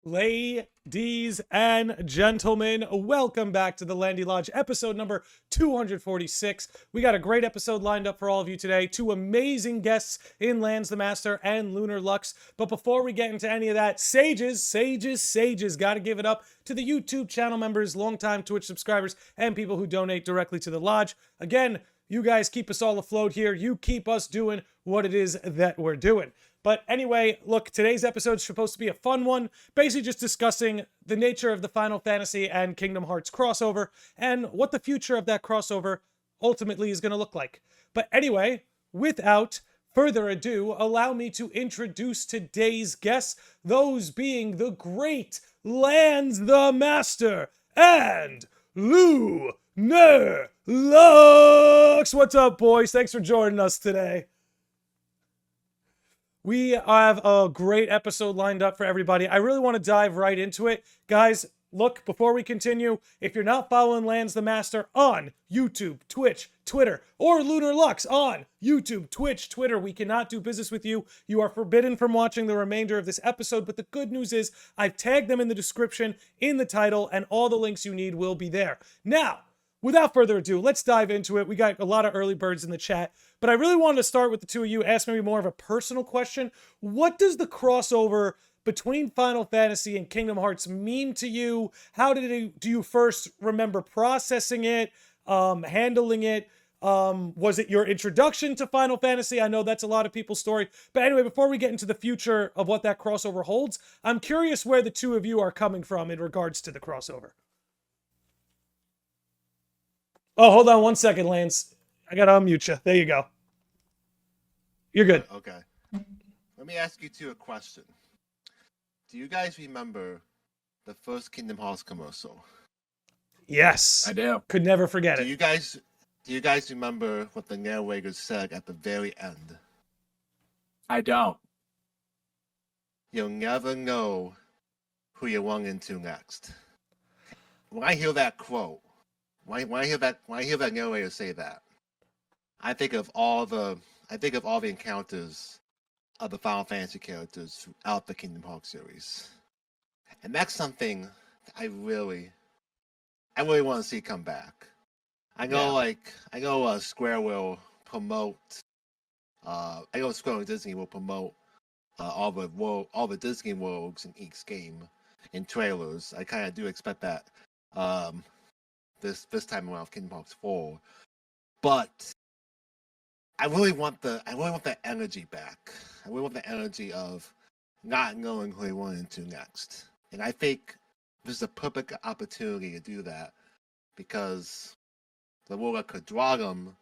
Ladies and gentlemen, welcome back to the Landy Lodge, episode number 246. We got a great episode lined up for all of you today. Two amazing guests in Lands the Master and Lunar Lux. But before we get into any of that, sages, got to give it up to the YouTube channel members, longtime Twitch subscribers, and people who donate directly to the Lodge. Again, you guys keep us all afloat here. You keep us doing what it is that we're doing. But anyway, look, today's episode is supposed to be a fun one, basically just discussing the nature of the Final Fantasy and Kingdom Hearts crossover and what the future of that crossover ultimately is going to look like. But anyway, without further ado, allow me to introduce today's guests, those being the great Lands the Master and Lunar Lux. What's up, boys? Thanks for joining us today. We have a great episode lined up for everybody. I really want to dive right into it. Guys, look, before we continue, if you're not following Lands the Master on YouTube, Twitch, Twitter, or Lunar Lux on YouTube, Twitch, Twitter, we cannot do business with you. You are forbidden from watching the remainder of this episode, but the good news is I've tagged them in the description, in the title, and all the links you need will be there. Now, without further ado, let's dive into it. We got a lot of early birds in the chat, but I really wanted to start with the two of you, ask maybe more of a personal question. What does the crossover between Final Fantasy and Kingdom Hearts mean to you? How do you first remember processing it, handling it? Was it your introduction to Final Fantasy? I know that's a lot of people's story. But anyway, before we get into the future of what that crossover holds, I'm curious where the two of you are coming from in regards to the crossover. Oh, hold on one second, Lance. I gotta unmute you. There you go. You're good. Okay. Let me ask you two a question. Do you guys remember the first Kingdom Hearts commercial? Yes. I do. Could never forget Do it. you guys remember what the narrator said at the very end? I don't. You'll never know who you run into next. When I hear that quote, when I hear that narrator say that, I think of all the encounters of the Final Fantasy characters throughout the Kingdom Hearts series, and that's something that I really want to see come back. I know Square will promote. I know Square and Disney will promote all the Disney worlds in each game in trailers. I kind of do expect that. This time around with Kingdom Hearts 4, but I really want the energy back. I really want the energy of not knowing who they run into next, and I think this is a perfect opportunity to do that because the world of Cadragum,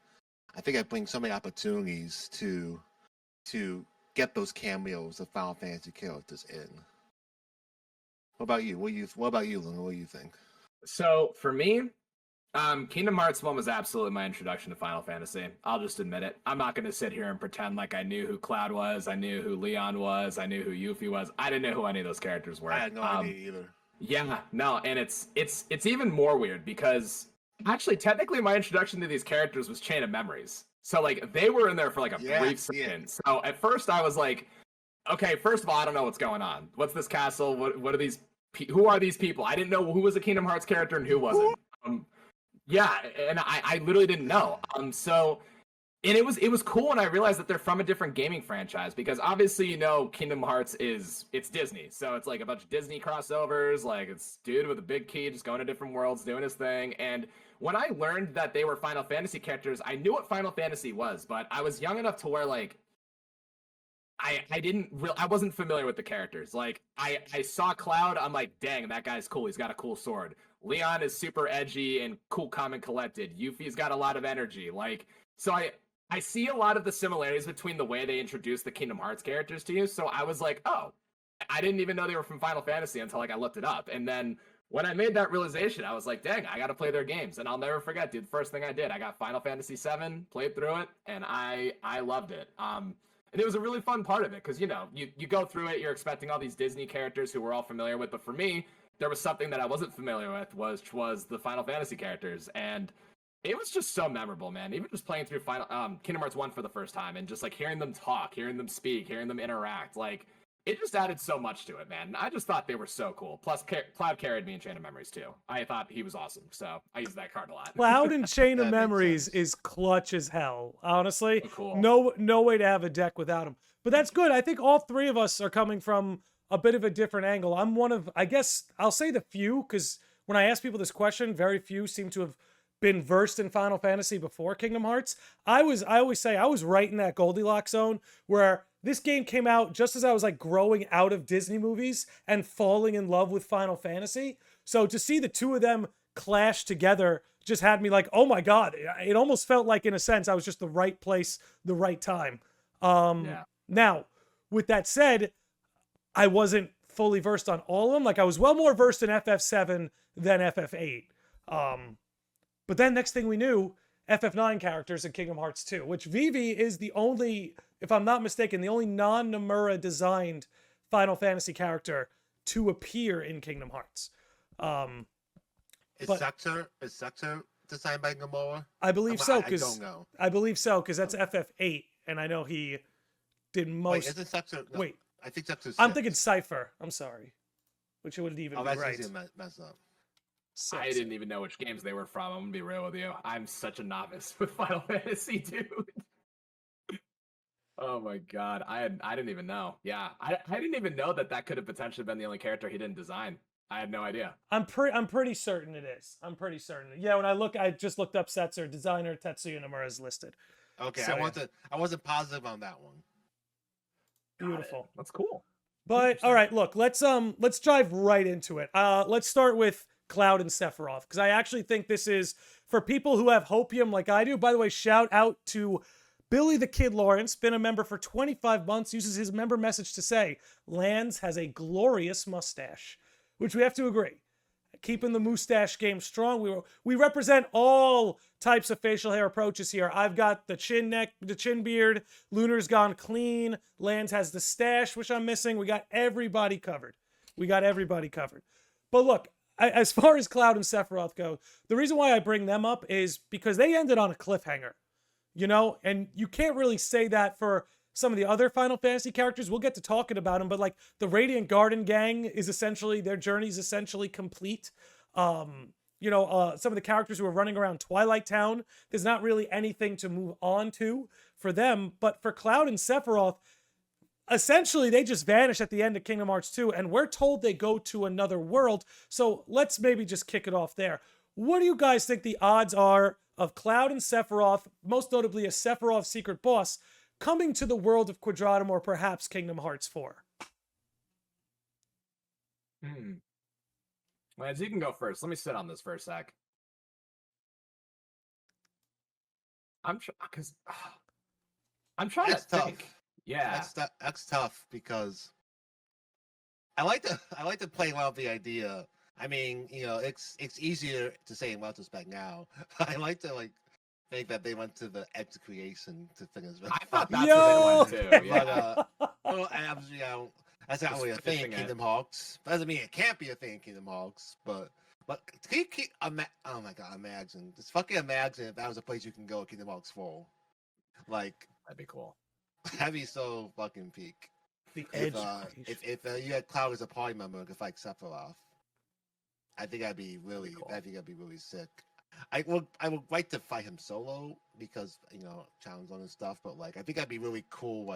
I think it brings so many opportunities to get those cameos of Final Fantasy characters in. What about you? What about you, Luna? What do you think? So for me, Kingdom Hearts 1 was absolutely my introduction to Final Fantasy. I'll just admit it. I'm not going to sit here and pretend like I knew who Cloud was, I knew who Leon was, I knew who Yuffie was. I didn't know who any of those characters were. I had no idea either. Yeah, no, and it's even more weird because actually, technically, my introduction to these characters was Chain of Memories. So like they were in there for like a brief second. Yeah. So at first I was like, okay, first of all, I don't know what's going on. What's this castle? What are these? Who are these people? I didn't know who was a Kingdom Hearts character and who wasn't. Yeah, and I literally didn't know. So, and it was cool when I realized that they're from a different gaming franchise because obviously Kingdom Hearts it's Disney, so it's like a bunch of Disney crossovers. Like it's dude with a big key just going to different worlds doing his thing. And when I learned that they were Final Fantasy characters, I knew what Final Fantasy was, but I was young enough to where like I wasn't familiar with the characters. Like I saw Cloud, I'm like, dang, that guy's cool. He's got a cool sword. Leon is super edgy and cool, calm, and collected. Yuffie's got a lot of energy. Like, so I see a lot of the similarities between the way they introduced the Kingdom Hearts characters to you. So I was like, oh, I didn't even know they were from Final Fantasy until like I looked it up. And then when I made that realization, I was like, dang, I got to play their games. And I'll never forget, dude, the first thing I did, I got Final Fantasy VII, played through it, and I loved it. And it was a really fun part of it because, you go through it, you're expecting all these Disney characters who we're all familiar with. But for me, there was something that I wasn't familiar with, which was the Final Fantasy characters. And it was just so memorable, man. Even just playing through Kingdom Hearts 1 for the first time and just like hearing them talk, hearing them speak, hearing them interact. Like, it just added so much to it, man. I just thought they were so cool. Plus, Cloud carried me in Chain of Memories too. I thought he was awesome, so I used that card a lot. Cloud and Chain of That makes Memories sense. is clutch as hell. Honestly, So cool. no way to have a deck without him. But that's good. I think all three of us are coming from a bit of a different angle. I'm one of, I guess I'll say the few, because when I ask people this question, very few seem to have been versed in Final Fantasy before Kingdom Hearts. I always say I was right in that Goldilocks zone where this game came out just as I was like growing out of Disney movies and falling in love with Final Fantasy. So to see the two of them clash together just had me like, oh my God, it almost felt like in a sense I was just the right place, the right time. Yeah. Now, with that said, I wasn't fully versed on all of them. Like I was well more versed in FF7 than FF8. But then next thing we knew, FF9 characters in Kingdom Hearts 2, which Vivi is the only, if I'm not mistaken, the only non-Nomura designed Final Fantasy character to appear in Kingdom Hearts. Is but- Sector designed by Nomura? I believe so, I because don't know. I believe so, because that's FF8, and I know he did Wait, most. isn't Sector? No, Wait, I think Sector's I'm 6. thinking Cypher. I'm sorry, which it wouldn't even Oh, be that's right. easy to mess up. I didn't even know which games they were from. I'm gonna be real with you. I'm such a novice with Final Fantasy, dude. Oh my god, I didn't even know. Yeah, I didn't even know that could have potentially been the only character he didn't design. I had no idea. I'm pretty certain it is. I'm pretty certain. Yeah, when I just looked up Setzer. Designer Tetsuya Nomura is listed. Okay, So, I wasn't positive on that one. Beautiful. That's cool. But all right, look, let's dive right into it. Let's start with Cloud and Sephiroth, because I actually think this is for people who have hopium like I do. By the way, shout out to Billy the Kid Lawrence, been a member for 25 months, uses his member message to say, Lands has a glorious mustache, which we have to agree. Keeping the mustache game strong. We represent all types of facial hair approaches here. I've got the chin beard. Lunar's gone clean. Lands has the stash, which I'm missing. We got everybody covered. But look, as far as Cloud and Sephiroth go, the reason why I bring them up is because they ended on a cliffhanger, and you can't really say that for some of the other Final Fantasy characters. We'll get to talking about them, but like the Radiant Garden gang is essentially, their journey's essentially complete. Some of the characters who are running around Twilight Town, there's not really anything to move on to for them. But for Cloud and Sephiroth, essentially they just vanish at the end of Kingdom Hearts 2, and we're told they go to another world. So let's maybe just kick it off there. What do you guys think the odds are of Cloud and Sephiroth, most notably a Sephiroth secret boss, coming to the world of Quadratum or perhaps Kingdom Hearts 4? Lance, you can go first. Let me sit on this for a sec. I'm trying That's to tough. think. Yeah. That's tough because I like to play around with the idea. I mean, it's easier to say in retrospect now. I like to think that they went to the edge of creation to finish. I thought that's what they went to. Yeah. But that's not really a thing in Kingdom Hearts. Doesn't mean it can't be a thing in Kingdom Hearts. But can you oh my god, imagine. Just fucking imagine if that was a place you can go in Kingdom Hearts 4. Like, That'd be cool. that'd be so fucking peak. The edge. If you had Cloud as a party member and could fight Sephiroth, I think that'd be really Cool. sick. I would like to fight him solo because challenge on and stuff, but I think that'd be really cool,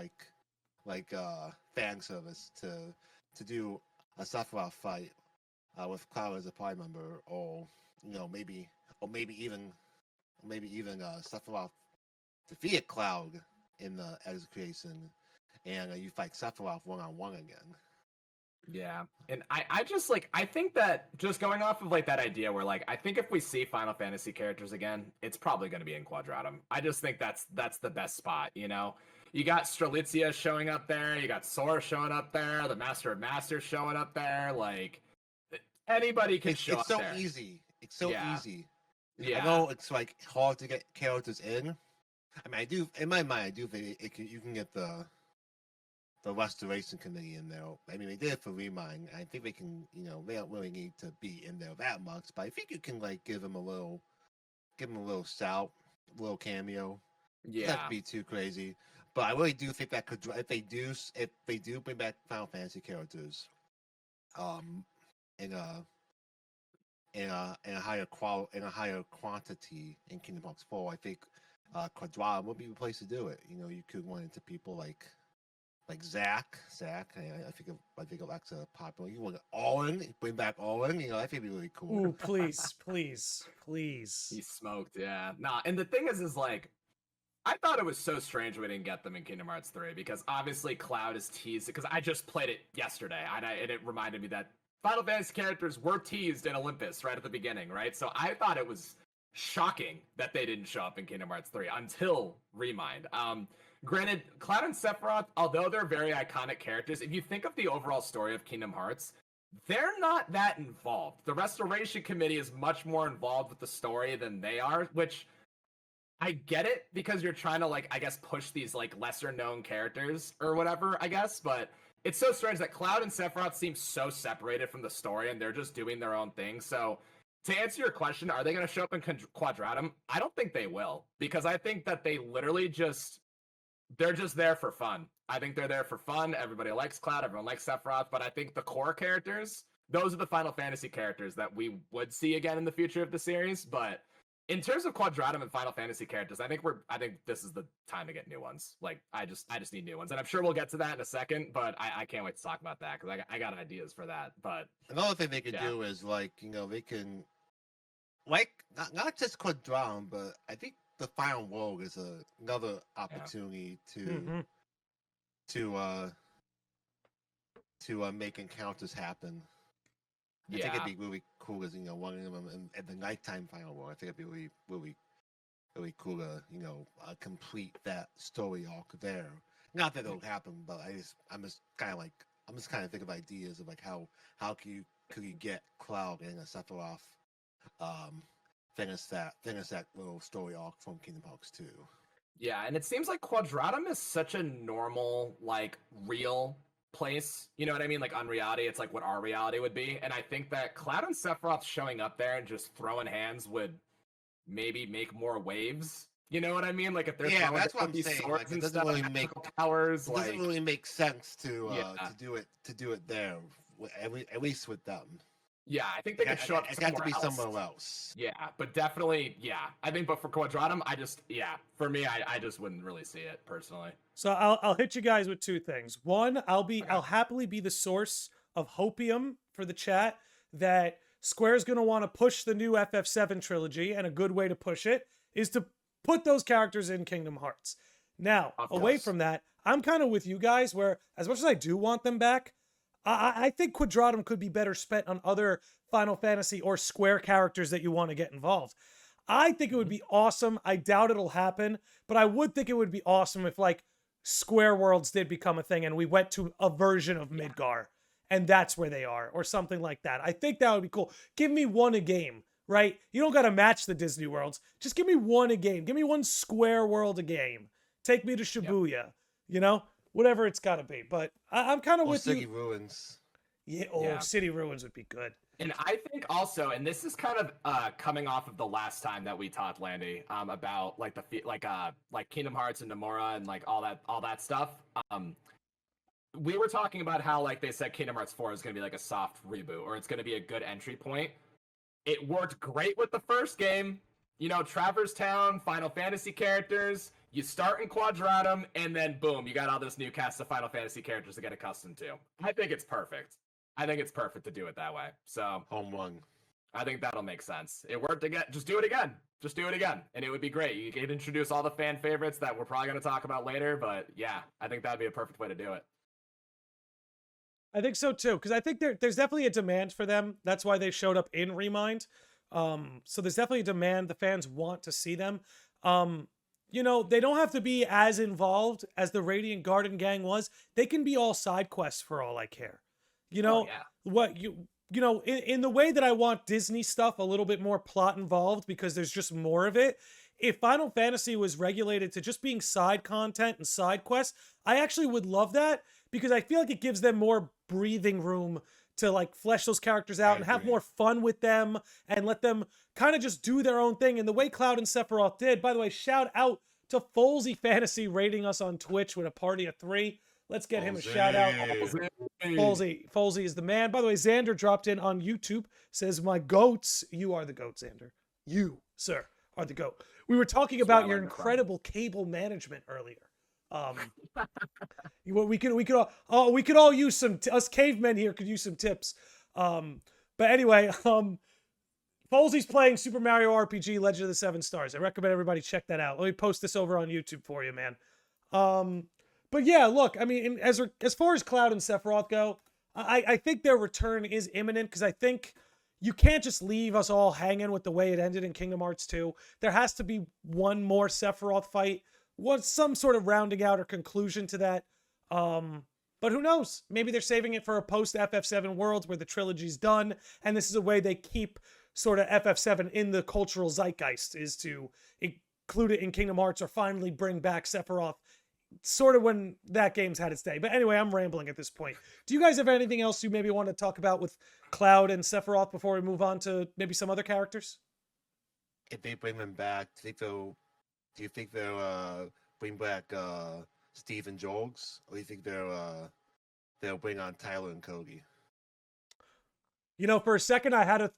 fan service to do a Sephiroth fight with Cloud as a party member, or maybe even Sephiroth defeated Cloud in the Edge creation, and you fight Sephiroth 1-on-1 again. Yeah. And I think that just going off of that idea where I think if we see Final Fantasy characters again, it's probably going to be in Quadratum. I just think that's the best spot, You got Strelitzia showing up there, you got Sora showing up there, the Master of Masters showing up there, anybody can show up there. It's so easy. Yeah. I know it's hard to get characters in. I mean, in my mind, I do think you can get the restoration committee in there. I mean, they did it for Remind. I think they can, they don't really need to be in there that much, but I think you can give them a little shout, a little cameo. Yeah. Not to be too crazy, But I really do think that could, if they do bring back Final Fantasy characters, in a higher quantity in Kingdom Hearts 4, I think Quadratum would be the place to do it. You know, you could run into people like Zack. I think Alexa popular. You want Owen, bring back Owen. You know, I think it'd be really cool. Ooh, please. He's smoked, yeah. Nah, and the thing is like, I thought it was so strange we didn't get them in Kingdom Hearts 3 because obviously Cloud is teased, because I just played it yesterday and it reminded me that Final Fantasy characters were teased in Olympus right at the beginning, right? So I thought it was shocking that they didn't show up in Kingdom Hearts 3 until Remind. Granted, Cloud and Sephiroth, although they're very iconic characters, if you think of the overall story of Kingdom Hearts, they're not that involved. The Restoration Committee is much more involved with the story than they are, which I get it because you're trying to, like, I guess, push these, like, lesser known characters or whatever, I guess, but it's so strange that Cloud and Sephiroth seem so separated from the story and they're just doing their own thing. So to answer your question, are they going to show up in Quadratum? I don't think they will, because I think that they literally they're just there for fun. I think they're there for fun. Everybody likes Cloud, everyone likes Sephiroth, but I think the core characters, those are the Final Fantasy characters that we would see again in the future of the series. But in terms of Quadratum and Final Fantasy characters, I think this is the time to get new ones. Like, I just need new ones, and I'm sure we'll get to that in a second. But I can't wait to talk about that because I got ideas for that. But another thing they could do is, like, you know, they can, like, not just Quadratum, but I think the Final World is another opportunity to make encounters happen. I think it'd be really cool as, you know, one of them at the nighttime Final World. I think it'd be really cool to, you know, complete that story arc there. Not that it'll happen, but I'm just kind of thinking of ideas of, like, how could you get Cloud and Sephiroth finish that little story arc from Kingdom Hearts 2. Yeah, and it seems like Quadratum is such a normal, like, real place. You know what I mean? Like, unreality, it's like what our reality would be. And I think that Cloud and Sephiroth showing up there and just throwing hands would maybe make more waves. You know what I mean? Like, if they're throwing that's what I'm these saying. swords Like, and it doesn't stuff, really make towers. It doesn't really make sense to do it there. At least with them. Yeah, I think they could show up. It got to be somewhere else. Yeah, but definitely, yeah. I think, but for Quadratum, for me, I just wouldn't really see it personally. So I'll hit you guys with two things. One, I'll happily be the source of hopium for the chat that Square's going to want to push the new FF7 trilogy, and a good way to push it is to put those characters in Kingdom Hearts. Now, away from that, I'm kind of with you guys where, as much as I do want them back, I think Quadratum could be better spent on other Final Fantasy or Square characters that you want to get involved. I think it would be awesome. I doubt it'll happen, but I would think it would be awesome if, like, Square Worlds did become a thing and we went to a version of Midgar and that's where they are, or something like that. I think that would be cool. Give me one a game, right? You don't got to match the Disney Worlds. Just give me one a game. Give me one Square World a game. Take me to Shibuya, you know? Whatever it's got to be. But I'm kind of with City you. Ruins. Yeah, City Ruins would be good. And I think also, and this is kind of coming off of the last time that we talked, Landy, about like like Kingdom Hearts and Nomura and like all that stuff. We were talking about how, like, they said Kingdom Hearts 4 is going to be like a soft reboot, or it's going to be a good entry point. It worked great with the first game. You know, Traverse Town, Final Fantasy characters. You start in Quadratum, and then boom, you got all this new cast of Final Fantasy characters to get accustomed to. I think it's perfect. I think it's perfect to do it that way. So Home run. I think that'll make sense. It worked again. Just do it again. Just do it again, and it would be great. You could introduce all the fan favorites that we're probably going to talk about later, but yeah, I think that'd be a perfect way to do it. I think so too, because I think there's definitely a demand for them. That's why they showed up in Remind. So there's definitely a demand. The fans want to see them. You know, they don't have to be as involved as the Radiant Garden Gang was. They can be all side quests for all I care. You know, what you know, in the way that I want Disney stuff a little bit more plot involved because there's just more of it. If Final Fantasy was regulated to just being side content and side quests, I actually would love that because I feel like it gives them more breathing room to, like, flesh those characters out and have more fun with them and let them kind of just do their own thing. And the way Cloud and Sephiroth did, by the way, shout out to Folsey Fantasy rating us on Twitch with a party of 3. Let's get him a shout out. Folsey is the man. By the way, Xander dropped in on YouTube, says, my goats. You are the goat, Xander. You, sir, are the goat. We were talking about your incredible cable management earlier. We could all use some, us cavemen here could use some tips. But anyway, Folsey's playing Super Mario RPG Legend of the Seven Stars. I recommend everybody check that out. Let me post this over on YouTube for you, man. But yeah, look, I mean, as far as Cloud and Sephiroth go, I think their return is imminent, because I think you can't just leave us all hanging with the way it ended in Kingdom Hearts 2. There has to be one more Sephiroth fight, some sort of rounding out or conclusion to that. But who knows? Maybe they're saving it for a post-FF7 world where the trilogy's done, and this is a way they keep sort of FF7 in the cultural zeitgeist, is to include it in Kingdom Hearts or finally bring back Sephiroth sort of when that game's had its day. But anyway, I'm rambling at this point. Do you guys have anything else you maybe want to talk about with Cloud and Sephiroth before we move on to maybe some other characters? If they bring them back, do you think they'll bring back Steve and Jogs, or do you think they'll bring on Tyler and Cody? You know, for a second I had to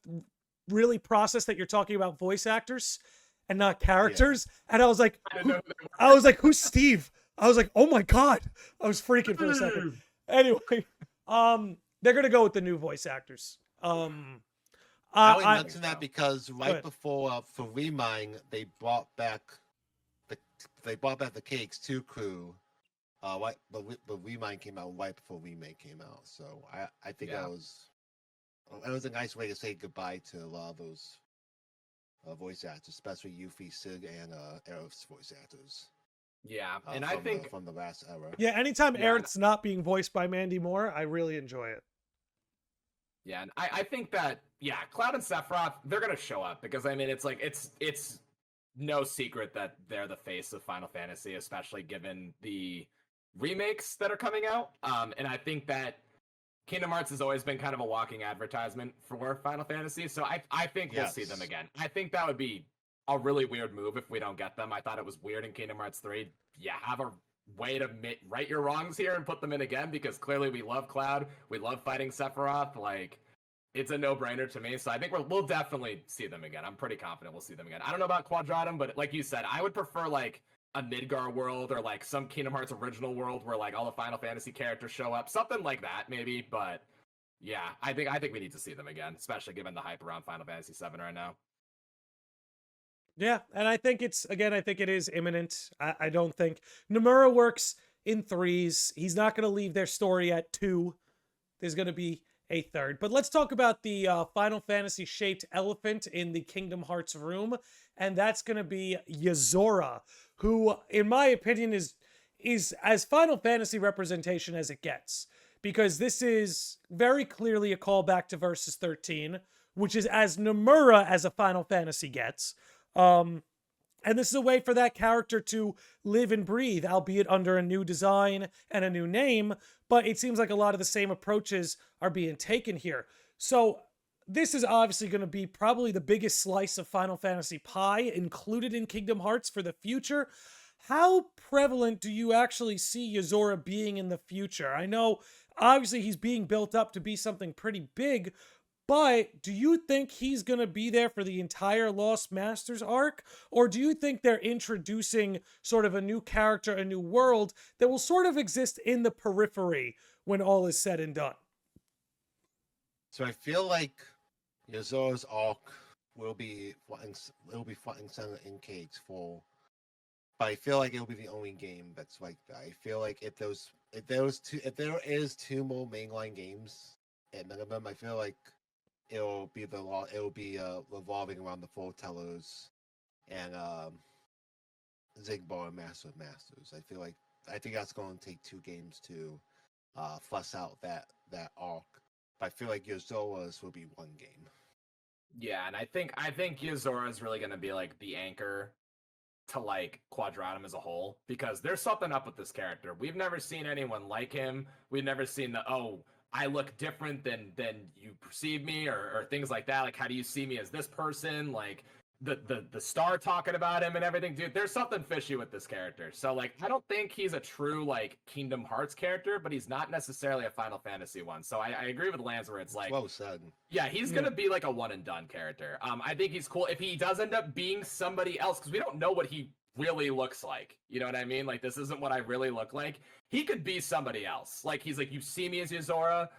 really process that you're talking about voice actors and not characters, and I was like, who's Steve? I was like, oh my god, I was freaking for a second. Anyway, they're gonna go with the new voice actors. I only mentioned that because right before for Remind, they brought back the KX2 crew. But Remind came out right before Remake came out, so I think that was a nice way to say goodbye to a lot of those voice actors, especially Yuffie, Sid, and Aerith's voice actors. Yeah, and I think from the last era. Yeah, anytime Aerith's not being voiced by Mandy Moore, I really enjoy it. Yeah, and I think that Cloud and Sephiroth, they're gonna show up, because I mean it's no secret that they're the face of Final Fantasy, especially given the remakes that are coming out. And I think that Kingdom Hearts has always been kind of a walking advertisement for Final Fantasy, so I think we'll see them again. I think that would be a really weird move if we don't get them. I thought it was weird in Kingdom Hearts 3. Yeah, have a way to right your wrongs here and put them in again, because clearly we love Cloud. We love fighting Sephiroth. Like, it's a no-brainer to me, so I think we'll definitely see them again. I'm pretty confident we'll see them again. I don't know about Quadratum, but like you said, I would prefer like a Midgar world or like some Kingdom Hearts original world where like all the Final Fantasy characters show up. Something like that, maybe, but yeah, I think we need to see them again, especially given the hype around Final Fantasy VII right now. Yeah, and I think it is imminent. I don't think Nomura works in 3s. He's not going to leave their story at 2. There's going to be a 3rd. But let's talk about the Final Fantasy shaped elephant in the Kingdom Hearts room, and that's going to be Yozora, who, in my opinion, is as Final Fantasy representation as it gets, because this is very clearly a callback to Versus 13, which is as Nomura as a Final Fantasy gets. And this is a way for that character to live and breathe, albeit under a new design and a new name, but it seems like a lot of the same approaches are being taken here. So this is obviously going to be probably the biggest slice of Final Fantasy pie included in Kingdom Hearts for the future. How prevalent do you actually see Yozora being in the future? I know, obviously, he's being built up to be something pretty big, but do you think he's going to be there for the entire Lost Masters arc? Or do you think they're introducing sort of a new character, a new world that will sort of exist in the periphery when all is said and done? So I feel like Yozora's arc will be front and center in KX4. But I feel like it'll be the only game that's like that. I feel like if there is 2 more mainline games at minimum, I feel like it'll be revolving around the Foretellers and Zigbar and Master of Masters. I think that's going to take 2 games to flesh out that arc. But I feel like Yozora's will be 1 game. Yeah, and I think Yozora is really going to be like the anchor to like Quadratum as a whole, because there's something up with this character. We've never seen anyone like him. We've never seen I look different than you perceive me, or things like that. Like, how do you see me as this person? Like, the star talking about him and everything, dude, there's something fishy with this character. So like, I don't think he's a true like Kingdom Hearts character, but he's not necessarily a Final Fantasy one. So I agree with Lance where it's like, well said. Yeah, he's gonna be like a one and done character. I think he's cool if he does end up being somebody else, because we don't know what he really looks like. You know what I mean? Like, this isn't what I really look like. He could be somebody else. Like, he's like, you see me as Yozora,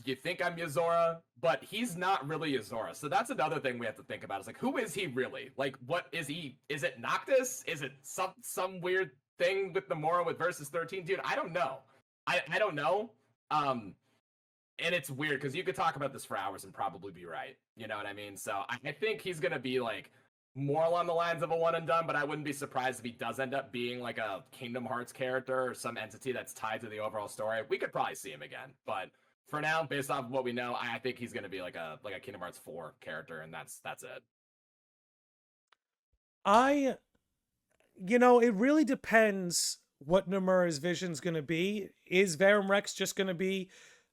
you think I'm Yozora, but he's not really Yozora. So that's another thing we have to think about. Is like, who is he really? Like, what is he? Is it Noctis? Is it some weird thing with Nomura with Versus 13? Dude, I don't know. I don't know. And it's weird because you could talk about this for hours and probably be right. You know what I mean? So I think he's gonna be like more along the lines of a one and done, but I wouldn't be surprised if he does end up being like a Kingdom Hearts character or some entity that's tied to the overall story. We could probably see him again, but for now, based off of what we know, I think he's gonna be like a Kingdom Hearts 4 character, and that's it. It really depends what Nomura's vision's gonna be. Is Verum Rex just gonna be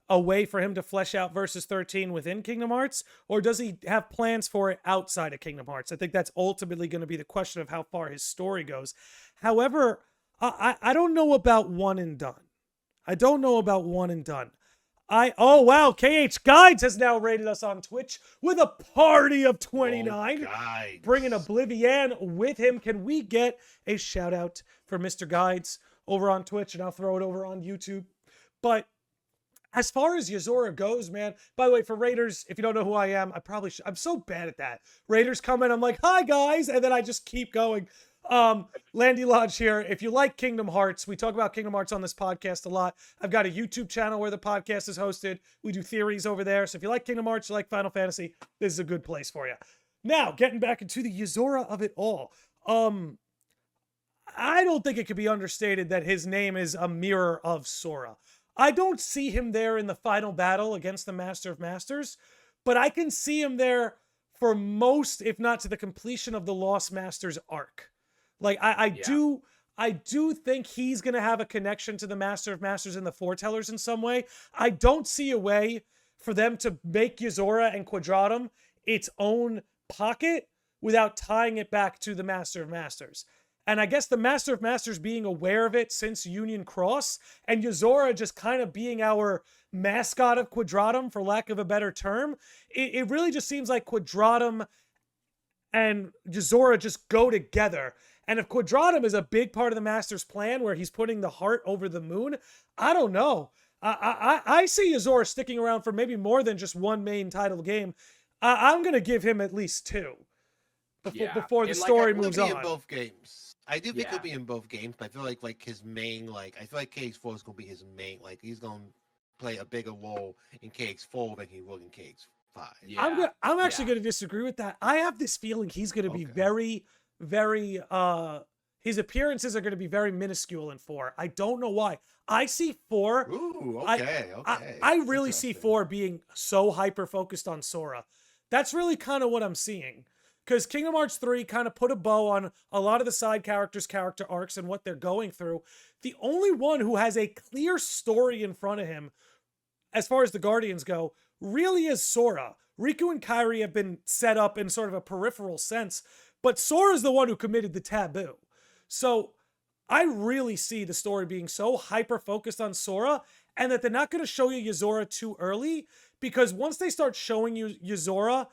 a way for him to flesh out Versus 13 within Kingdom Hearts, or does he have plans for it outside of Kingdom Hearts? I think that's ultimately going to be the question of how far his story goes. However, I don't know about one and done. Oh wow, KH Guides has now rated us on Twitch with a party of 29, bringing Oblivion with him. Can we get a shout out for Mr. Guides over on Twitch, and I'll throw it over on YouTube. But as far as Yozora goes, man, by the way, for Raiders, if you don't know who I am, I'm so bad at that. Raiders come in, I'm like, hi guys, and then I just keep going. Landy Lodge here. If you like Kingdom Hearts, we talk about Kingdom Hearts on this podcast a lot. I've got a YouTube channel where the podcast is hosted. We do theories over there. So if you like Kingdom Hearts, you like Final Fantasy, this is a good place for you. Now, getting back into the Yozora of it all. I don't think it could be understated that his name is a mirror of Sora. I don't see him there in the final battle against the Master of Masters, but I can see him there for most, if not to the completion of the Lost Masters arc. Like, I do think he's going to have a connection to the Master of Masters and the Foretellers in some way. I don't see a way for them to make Yozora and Quadratum its own pocket without tying it back to the Master of Masters. And I guess the Master of Masters being aware of it since Union Cross, and Yozora just kind of being our mascot of Quadratum, for lack of a better term, it really just seems like Quadratum and Yozora just go together. And if Quadratum is a big part of the Master's plan, where he's putting the heart over the moon, I don't know. I see Yozora sticking around for maybe more than just one main title game. I'm going to give him at least two before the story moves on. In both games. I do think he'll be in both games, but I feel like his main, I feel like KX4 is going to be his main, he's going to play a bigger role in KX4 than he will in KX5. Yeah. I'm actually going to disagree with that. I have this feeling he's going to be very, very, his appearances are going to be very minuscule in 4. I don't know why. I see 4. Ooh, okay. I really see 4 being so hyper-focused on Sora. That's really kind of what I'm seeing. Because Kingdom Hearts 3 kind of put a bow on a lot of the side characters' character arcs and what they're going through. The only one who has a clear story in front of him, as far as the Guardians go, really is Sora. Riku and Kairi have been set up in sort of a peripheral sense, but Sora's the one who committed the taboo. So I really see the story being so hyper-focused on Sora, and that they're not going to show you Yozora too early, because once they start showing you Yozora,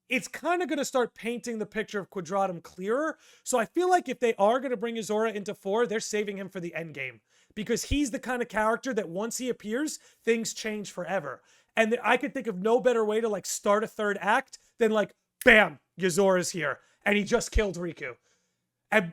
it's kind of going to start painting the picture of Quadratum clearer. So I feel like if they are going to bring Yozora into 4, they're saving him for the end game, because he's the kind of character that once he appears, things change forever. And I could think of no better way to start a third act than bam, Yozora's here, and he just killed Riku.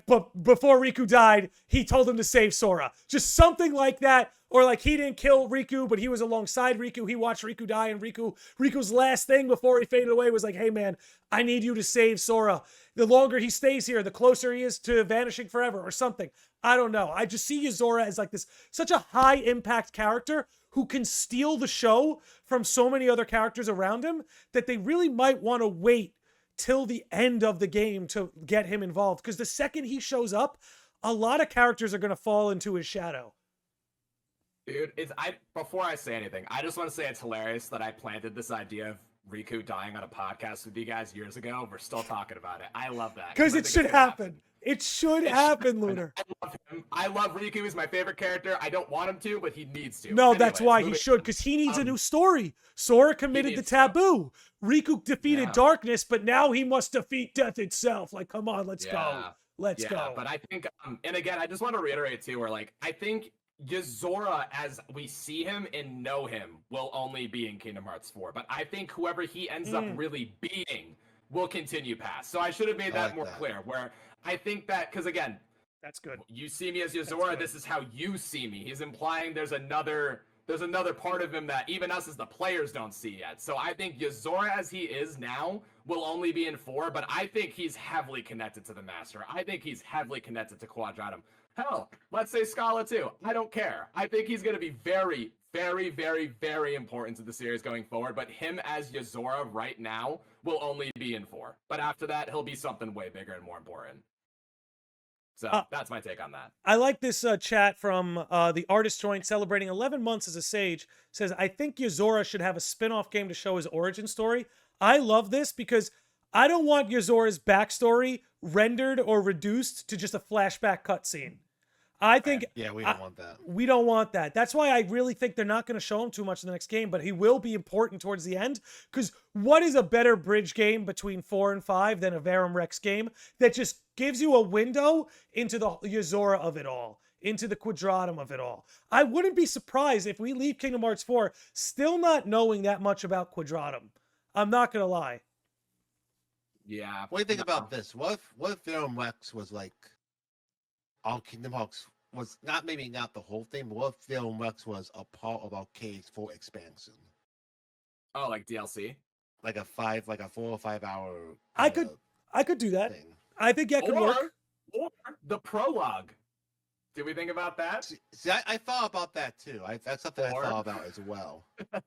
But before Riku died, he told him to save Sora. Just something like that. Or he didn't kill Riku, but he was alongside Riku. He watched Riku die, and Riku's last thing before he faded away was hey man, I need you to save Sora. The longer he stays here, the closer he is to vanishing forever, or something. I don't know. I just see Yozora as this such a high impact character who can steal the show from so many other characters around him that they really might want to wait till the end of the game to get him involved. Because the second he shows up, a lot of characters are going to fall into his shadow. Dude, before I say anything, I just want to say it's hilarious that I planted this idea of Riku dying on a podcast with you guys years ago. We're still talking about it. I love that. Because I it think should it's gonna happen. It should happen, Lunar. I love him. I love Riku. He's my favorite character. I don't want him to, but he needs to. No, that's Anyways, why he moving should, on. because he needs a new story. Sora committed the taboo. Riku defeated darkness, but now he must defeat death itself. Like, come on, let's go. Let's go. But I think, and again, I just want to reiterate too, where like, I think Yozora, as we see him and know him, will only be in Kingdom Hearts 4. But I think whoever he ends up really being will continue past. So I should have made that more clear, where I think that, because again, that's good. You see me as Yozora, this is how you see me. He's implying there's another part of him that even us as the players don't see yet. So I think Yozora as he is now will only be in 4, but I think he's heavily connected to the Master. I think he's heavily connected to Quadratum. Hell, let's say Scala too. I don't care. I think he's going to be very, very, very, very important to the series going forward, but him as Yozora right now will only be in 4. But after that, he'll be something way bigger and more important. So that's my take on that. I like this chat from the Artist Joint celebrating 11 months as a sage. Says, I think Yozora should have a spin-off game to show his origin story. I love this because I don't want Yozora's backstory rendered or reduced to just a flashback cutscene. I think... Yeah, we don't want that. We don't want that. That's why I really think they're not going to show him too much in the next game, but he will be important towards the end. Because what is a better bridge game between 4 and 5 than a Verum Rex game that just gives you a window into the Yozora of it all, into the Quadratum of it all? I wouldn't be surprised if we leave Kingdom Hearts 4 still not knowing that much about Quadratum. I'm not going to lie. Yeah. What do you think about this? What if Verum Rex was like all Kingdom Hearts was not the whole thing, but what if Verum Rex was a part of Arcade's full expansion? Oh, like DLC? Like a 4 or 5 hour I could do that. thing. I think that could work. Or the prologue. Did we think about that? See, I thought about that too. That's something I thought about as well. I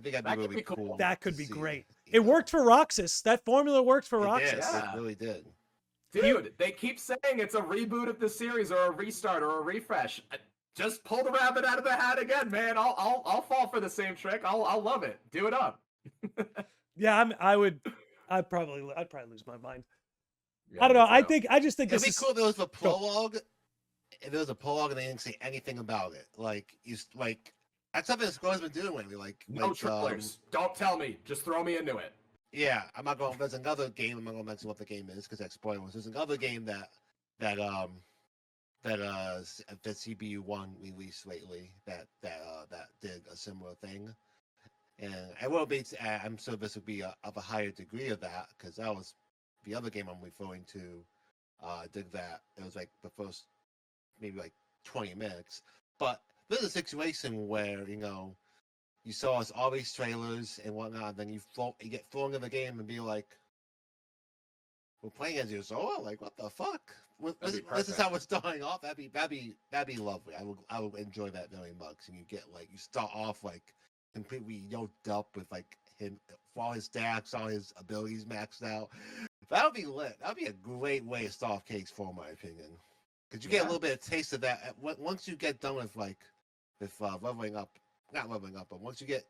think that'd be really cool. That could be great. It worked for Roxas. That formula worked for Roxas. It really did. Dude, they keep saying it's a reboot of the series or a restart or a refresh. Just pull the rabbit out of the hat again, man. I'll fall for the same trick. I'll love it. Do it up. Yeah, I'd probably lose my mind. Yeah, I don't know. I just think it'd this be is cool if there was a prologue. If there was a prologue and they didn't say anything about it, that's something Square's been doing lately. No trailers. Don't tell me. Just throw me into it. Yeah, I'm not going. There's another game. I'm not going to mention what the game is because that's spoilers. There's another game that CBU One released lately that did a similar thing, and I'm sure this would be of a higher degree of that because that was the other game I'm referring to. Did that? It was like the first maybe 20 minutes, but there's a situation where you saw us all these trailers and whatnot, and then you get thrown in the game and be like, "We're playing as Yozora? Like, what the fuck? This is how we're starting off. That'd be lovely. I would enjoy that very much. And you get you start off completely yoked up with him, all his stats, all his abilities maxed out. That would be lit. That'd be a great way to start off Cakes 4, in my opinion, because you get a little bit of taste of that once you get done with leveling up. Not leveling up, but once you get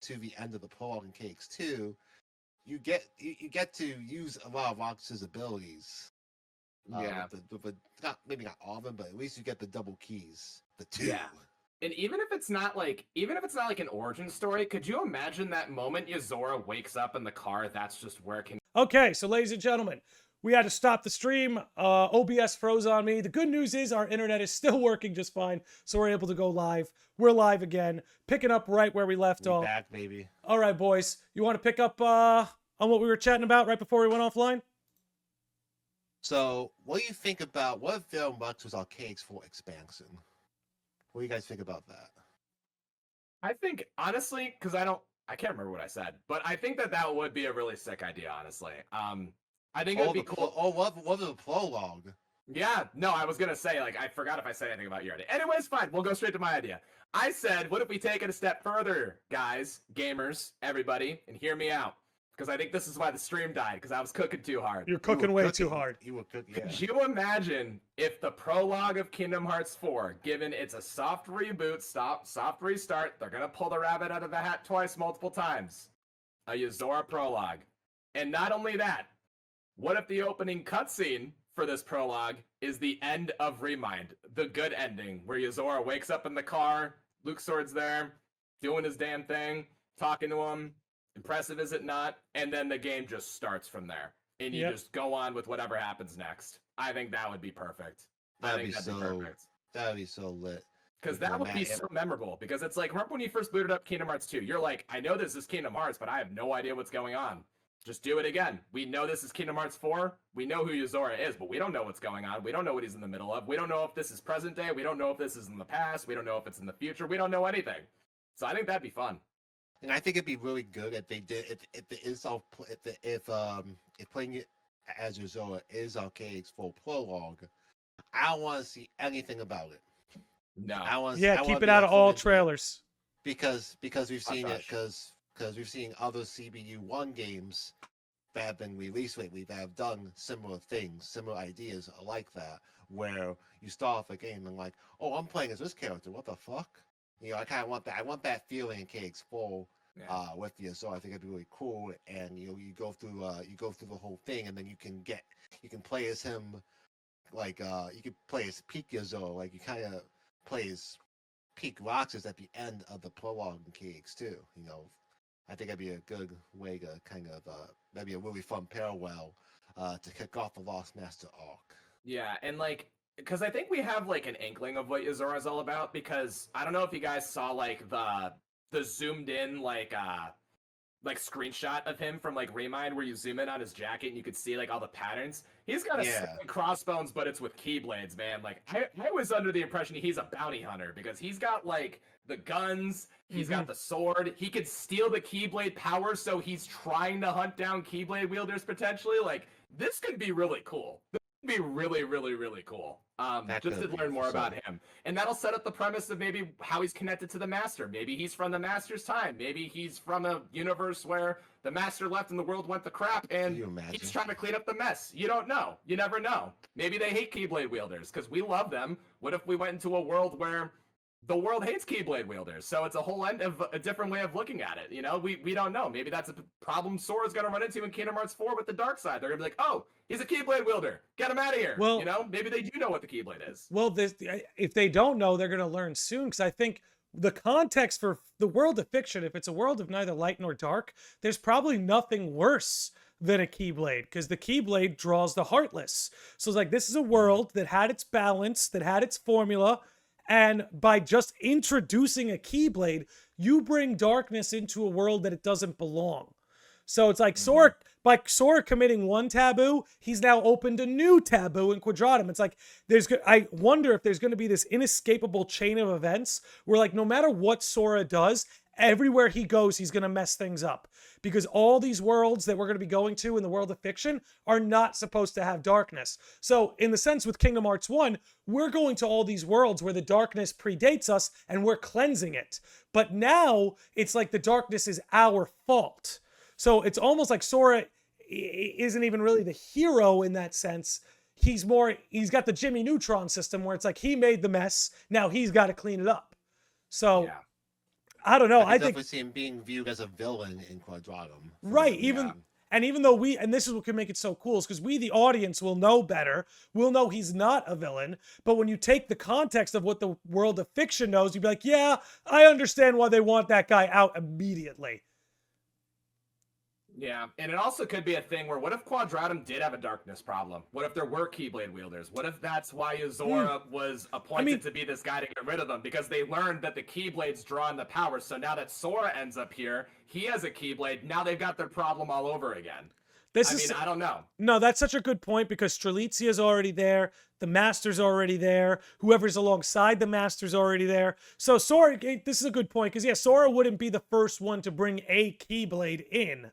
to the end of the prologue in Cakes 2, you get to use a lot of Rox's abilities. Yeah, maybe not all of them, but at least you get the double keys, the 2. Yeah, and even if it's not like an origin story, could you imagine that moment Yozora wakes up in the car? That's just where it can. Okay, so ladies and gentlemen, we had to stop the stream. OBS froze on me. The good news is our internet is still working just fine, so we're able to go live. We're live again, picking up right where we left off. Back, baby. All right, boys. You want to pick up on what we were chatting about right before we went offline? So, what do you think about what if Verum Rex was Arcade's full expansion? What do you guys think about that? I think honestly, because I can't remember what I said, but I think that would be a really sick idea. Honestly, I think it'd be cool. What was the prologue? Yeah, no, I was gonna say I forgot if I said anything about your idea. Anyways, fine, we'll go straight to my idea. I said, what if we take it a step further, guys, gamers, everybody, and hear me out, because I think this is why the stream died, because I was cooking too hard. You're cooking way too hard. You were cooking. Yeah. Could you imagine if the prologue of Kingdom Hearts 4, given it's a soft reboot, soft restart, they're gonna pull the rabbit out of the hat twice, multiple times. a Yozora prologue. And not only that, what if the opening cutscene for this prologue is the end of Remind, the good ending, where Yozora wakes up in the car, Luke Sword's there, doing his damn thing, talking to him, impressive is it not? And then the game just starts from there. And you just go on with whatever happens next. I think that would be perfect. That'd be so lit. Because that would be so memorable. Because it's like, remember when you first booted up Kingdom Hearts 2? You're like, I know this is Kingdom Hearts, but I have no idea what's going on. Just do it again. We know this is Kingdom Hearts 4. We know who Yozora is, but we don't know what's going on. We don't know what he's in the middle of. We don't know if this is present day. We don't know if this is in the past. We don't know if it's in the future. We don't know anything. So I think that'd be fun. And I think it'd be really good if they did if playing it as Yozora is Arcade's full prologue. I don't want to see anything about it. No. Keep it out of all trailers. Because we've seen it because we've seen other CBU1 games that have been released lately that have done similar things, similar ideas like that, where you start off a game and like, oh, I'm playing as this character. What the fuck? You know, I kind of want that. I want that feeling in KX4 with you. So I think it'd be really cool. And you go through the whole thing, and then you can play as him, like you can play as peak Yozora, like you kind of play as peak Roxas at the end of the prologue in KX2. You know, I think that'd be a good way to kind of that'd be a really fun parallel to kick off the Lost Master arc. Yeah, and like, because I think we have like an inkling of what Yozora is all about. Because I don't know if you guys saw like the zoomed in like screenshot of him from like Remind, where you zoom in on his jacket and you could see like all the patterns. He's got a crossbones, but it's with keyblades, man. Like I was under the impression he's a bounty hunter because he's got like the guns, he's got the sword, he could steal the keyblade power, so he's trying to hunt down keyblade wielders potentially. Like this could be really cool. This could be really, really, really cool. Just to learn more about him. And that'll set up the premise of maybe how he's connected to the Master. Maybe he's from the Master's time. Maybe he's from a universe where the Master left and the world went to crap and he's trying to clean up the mess. You don't know. You never know. Maybe they hate Keyblade wielders because we love them. What if we went into a world where the world hates Keyblade wielders? So it's a whole end of a different way of looking at it. You know, we don't know. Maybe that's a problem Sora's going to run into in Kingdom Hearts 4 with the dark side. They're going to be like, oh, he's a Keyblade wielder. Get him out of here. Well, you know, maybe they do know what the Keyblade is. Well, if they don't know, they're going to learn soon. Because I think the context for the world of fiction, if it's a world of neither light nor dark, there's probably nothing worse than a Keyblade, because the Keyblade draws the heartless. So it's like, this is a world that had its balance, that had its formula, and by just introducing a Keyblade, you bring darkness into a world that it doesn't belong. So it's like Sora, by Sora committing one taboo, he's now opened a new taboo in Quadratum. It's like, I wonder if there's going to be this inescapable chain of events where, like, no matter what Sora does, everywhere he goes, he's going to mess things up. Because all these worlds that we're going to be going to in the world of fiction are not supposed to have darkness. So in the sense with Kingdom Hearts 1, we're going to all these worlds where the darkness predates us and we're cleansing it. But now it's like the darkness is our fault. So it's almost like Sora isn't even really the hero in that sense. He's got the Jimmy Neutron system where it's like he made the mess. Now he's got to clean it up. So yeah. I don't know. I think definitely see him being viewed as a villain in Quadratum. Right. Even though and this is what can make it so cool, is because we, the audience, will know better. We'll know he's not a villain. But when you take the context of what the world of fiction knows, you'd be like, yeah, I understand why they want that guy out immediately. Yeah, and it also could be a thing where, what if Quadratum did have a darkness problem? What if there were Keyblade wielders? What if that's why Yozora was appointed to be this guy to get rid of them? Because they learned that the Keyblades draw in the power. So now that Sora ends up here, he has a Keyblade. Now they've got their problem all over again. I don't know. No, that's such a good point, because Strelitsia's already there. The Master's already there. Whoever's alongside the Master's already there. So Sora, this is a good point, because yeah, Sora wouldn't be the first one to bring a Keyblade in.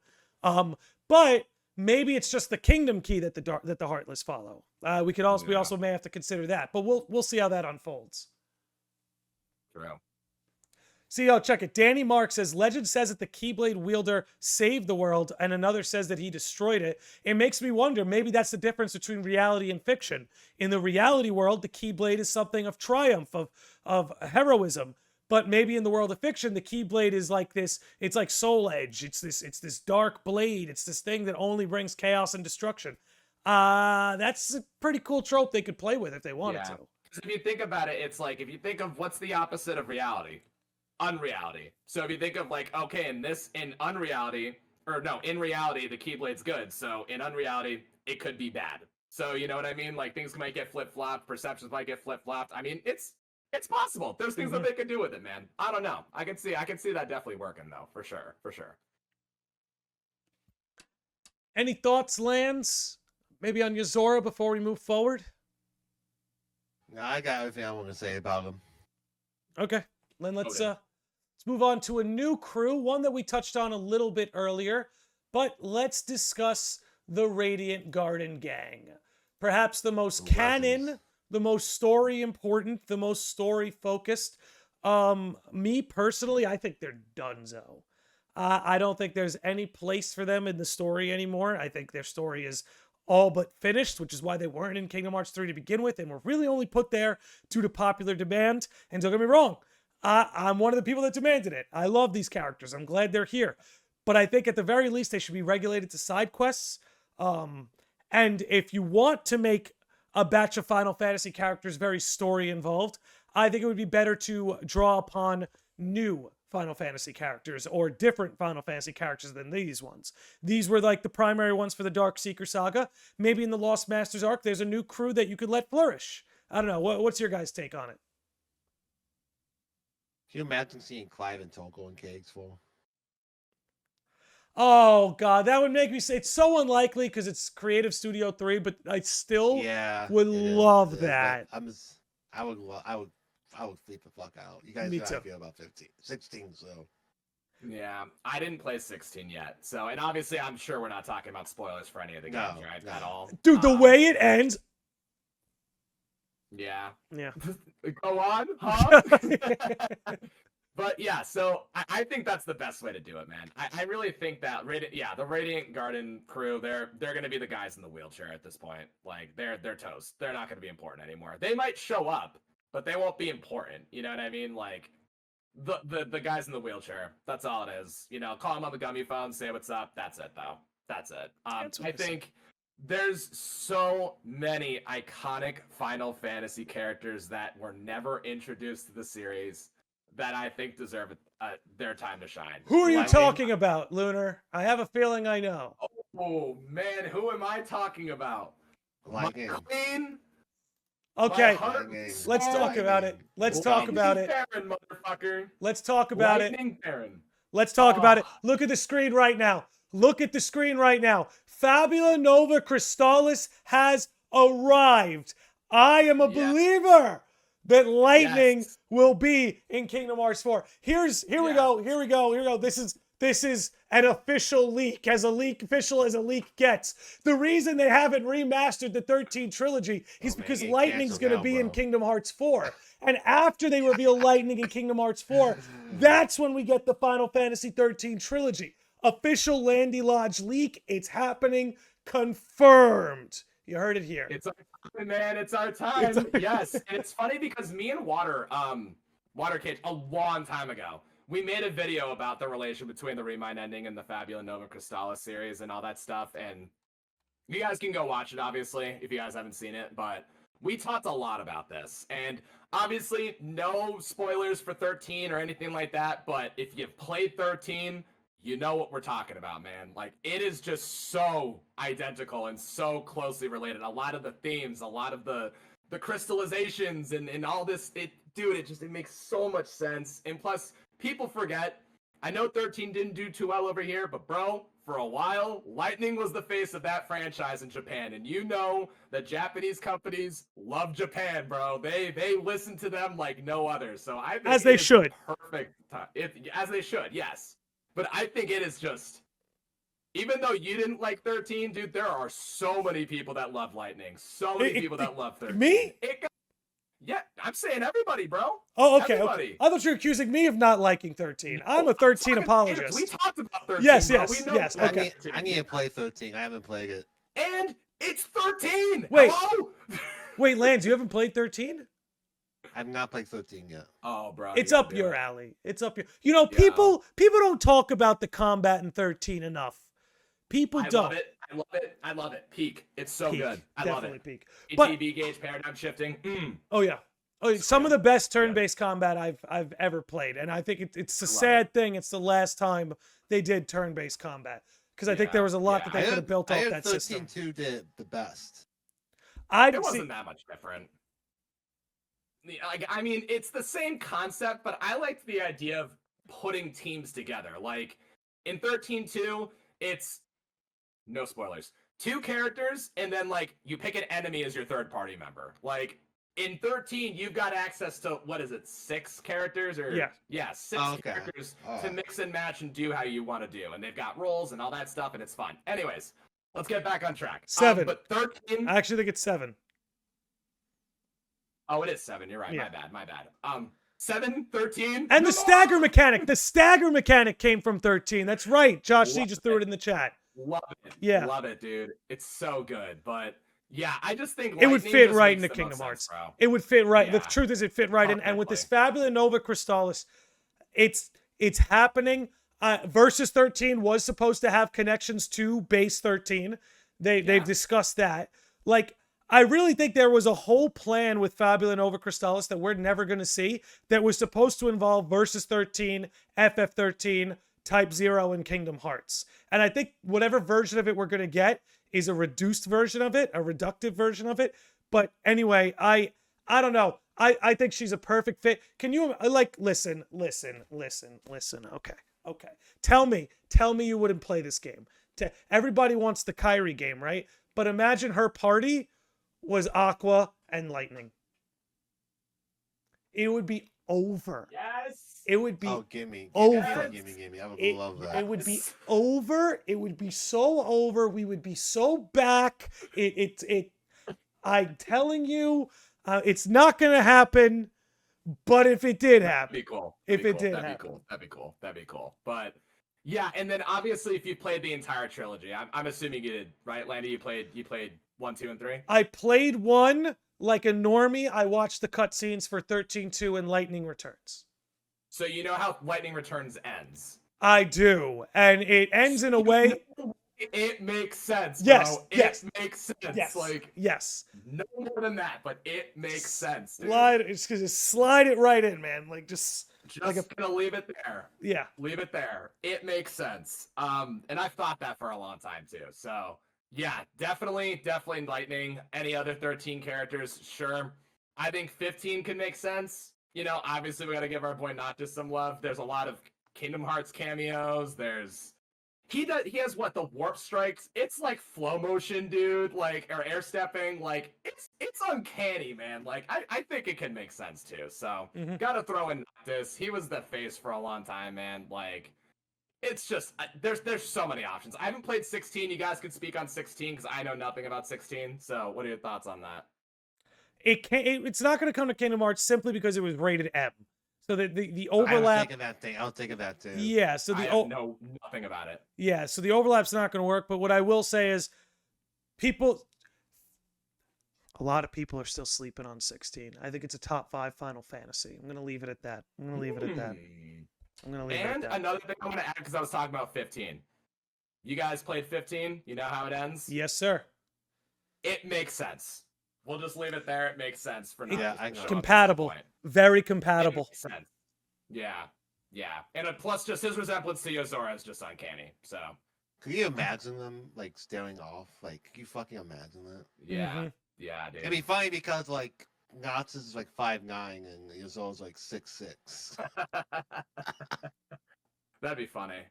But maybe it's just the Kingdom Key that the Heartless follow. We also may have to consider that, but we'll see how that unfolds. True. See, check it. Danny Mark says, legend says that the Keyblade wielder saved the world, and another says that he destroyed it. It makes me wonder, maybe that's the difference between reality and fiction. In the reality world, the Keyblade is something of triumph, of heroism. But maybe in the world of fiction, the Keyblade is like this. It's like Soul Edge. It's this dark blade. It's this thing that only brings chaos and destruction. That's a pretty cool trope they could play with if they wanted to. If you think about it, it's like if you think of what's the opposite of reality, unreality. So if you think of like, okay, in unreality, or no, in reality, the Keyblade's good. So in unreality, it could be bad. So you know what I mean? Like things might get flip-flopped, perceptions might get flip-flopped. I mean, it's possible. There's things that they could do with it, man. I don't know. I can see that definitely working though, for sure. Any thoughts, Lance? Maybe on Yozora before we move forward? No, I got everything I want to say about him. Okay. Then let's move on to a new crew, one that we touched on a little bit earlier, but let's discuss the Radiant Garden Gang. Perhaps the most canon, the most story important, the most story focused. Me personally, I think they're donezo. I don't think there's any place for them in the story anymore. I think their story is all but finished, which is why they weren't in Kingdom Hearts 3 to begin with, and were really only put there due to popular demand. And don't get me wrong, I'm one of the people that demanded it. I love these characters. I'm glad they're here. But I think at the very least, they should be regulated to side quests. And if you want to make a batch of Final Fantasy characters very story involved, I think it would be better to draw upon new Final Fantasy characters or different Final Fantasy characters than these ones. These were like the primary ones for the Dark Seeker saga. Maybe in the Lost Masters arc, there's a new crew that you could let flourish. I don't know. What's your guys' take on it? Can you imagine seeing Clive and Toko in KX4? Oh God, that would make me say it's so unlikely because it's Creative Studio 3, but I still would love that. I would flip the fuck out. You guys know how I feel about 16, so. Yeah, I didn't play 16 yet. So, and obviously I'm sure we're not talking about spoilers for any of the games, right? At all. Dude, the way it ends. Yeah. Yeah. Go on, huh? But yeah, so I think that's the best way to do it, man. I really think that the Radiant Garden crew, they're gonna be the guys in the wheelchair at this point. Like they're toast. They're not gonna be important anymore. They might show up, but they won't be important. You know what I mean? Like the guys in the wheelchair. That's all it is. You know, call them on the gummy phone, say what's up. That's it though. That's it. I think there's so many iconic Final Fantasy characters that were never introduced to the series that I think deserve their time to shine. Who are you talking about, Lunar? I have a feeling I know. Oh man, who am I talking about? Lightning. My queen. Okay, let's talk about it. Let's talk about it. Baron, motherfucker. Let's talk about Lightning Baron. Let's talk about it. Look at the screen right now. Look at the screen right now. Fabula Nova Crystallis has arrived. I am a believer that Lightning will be in Kingdom Hearts 4. Here we go. This is an official leak, as official as a leak gets. The reason they haven't remastered the 13 trilogy is because Lightning's going to be in Kingdom Hearts 4. And after they reveal Lightning in Kingdom Hearts 4, that's when we get the Final Fantasy 13 trilogy. Official Landy Lodge leak. It's happening. Confirmed. You heard it here. It's our time, man. It's our time. Yes. And it's funny because me and Water Cage, a long time ago, we made a video about the relation between the Remind ending and the Fabula Nova Crystallis series and all that stuff. And you guys can go watch it, obviously, if you guys haven't seen it. But we talked a lot about this. And obviously, no spoilers for 13 or anything like that. But if you've played 13, you know what we're talking about, man. Like, it is just so identical and so closely related. A lot of the themes, a lot of the crystallizations and all this, it makes so much sense. And plus, people forget, I know 13 didn't do too well over here, but bro, for a while, Lightning was the face of that franchise in Japan. And you know that Japanese companies love Japan, bro. They listen to them like no other. So I think as they should. Perfect time. As they should, yes. But I think it is just, even though you didn't like 13, dude, there are so many people that love Lightning. So many people that love 13. Me? Yeah, I'm saying everybody, bro. Oh, okay. Everybody. I thought you were accusing me of not liking 13. I'm a 13 apologist. We talked about 13. Yes, bro. yes. Okay. I need to play 13. I haven't played it. And it's 13. Wait. Hello? Wait, Lance, you haven't played 13? I've not played 13 yet. Oh, bro. It's you up gotta do your it. alley. It's up your. You know, Yeah. people don't talk about the combat in 13 enough. People I don't. love it. I love it. I love it. Peak. It's so Peak. good. I Definitely love it. peak. ATB gauge paradigm shifting. Oh yeah. Oh, So some of good. the best turn-based combat I've ever played, and I think it's a I love sad thing. It's the last time they did turn-based combat because I think there was a lot that they could have built off that system. 13-2 did the best. It wasn't that much different. Like, I mean, it's the same concept, but I liked the idea of putting teams together. Like in 13-2, it's no spoilers. 2 characters, and then like you pick an enemy as your third party member. Like in 13, you've got access to what is it, 6 characters or 6 characters to mix and match and do how you want to do, and they've got roles and all that stuff, and it's fun. Anyways, let's get back on track. 7. But 13. I actually think it's 7. Oh, it is 7. You're right. Yeah. My bad. 7, 13. And the stagger mechanic. The stagger mechanic came from 13. That's right. Josh C just threw it in the chat. Love it. Yeah. Love it, dude. It's so good. But yeah, I just think it would fit right into Kingdom Hearts. It would fit right. Yeah. The truth is, it fit right in. And with this Fabula Nova Crystallis, it's happening. Versus 13 was supposed to have connections to base 13. They've discussed that. Like, I really think there was a whole plan with Fabula Nova Crystallis that we're never going to see that was supposed to involve Versus 13, FF13, Type 0, and Kingdom Hearts. And I think whatever version of it we're going to get is a reduced version of it, a reductive version of it. But anyway, I don't know. I think she's a perfect fit. Can you, like, listen. Okay. Tell me you wouldn't play this game. Everybody wants the Kairi game, right? But imagine her party was Aqua and Lightning. It would be over. Yes. It would be over. Gimme. I would love that. It would be over. It would be so over. We would be so back. I'm telling you, it's not going to happen. But if it did happen, that'd be cool. That'd be cool. But yeah, and then obviously if you played the entire trilogy, I'm assuming you did, right, Landy? You played 1, 2, and 3? I played 1 like a normie. I watched the cutscenes for 13-2 and Lightning Returns. So you know how Lightning Returns ends? I do. And it ends in a way... It makes sense, bro. Yes. It makes sense. Yes. Like, yes. No more than that, but it makes sense, dude. Slide it right in, man. Like, just like gonna leave it there. Yeah. Leave it there. It makes sense. And I've thought that for a long time, too. So... yeah, definitely Lightning. Any other 13 characters? Sure. I think 15 could make sense. You know, obviously we got to give our boy Noctis some love. There's a lot of Kingdom Hearts cameos. He has what, the warp strikes? It's like flow motion, dude. Like, or air stepping. Like, it's uncanny, man. Like, I think it can make sense too. So gotta throw in Noctis. He was the face for a long time, man. Like, it's just, there's so many options. I haven't played 16. You guys could speak on 16 because I know nothing about 16. So what are your thoughts on that? It's not going to come to Kingdom Hearts simply because it was rated M. So the overlap. I'll think of that too. Yeah. So I know nothing about it. Yeah. So the overlap's not going to work. But what I will say is, a lot of people are still sleeping on 16. I think it's a top 5 Final Fantasy. I'm going to leave it at that. And another thing I'm going to add, because I was talking about 15. You guys played 15? You know how it ends? Yes, sir. It makes sense. We'll just leave it there. It makes sense for now. Yeah, I know. Compatible. Very compatible. It makes sense. Yeah. And plus, just his resemblance to Yozora is just uncanny. So. Could you imagine them, like, staring off? Like, could you fucking imagine that? Yeah. Yeah, dude. It'd be funny because, like, Noctis is like 5'9" and Yozora's like 6'6". That'd be funny.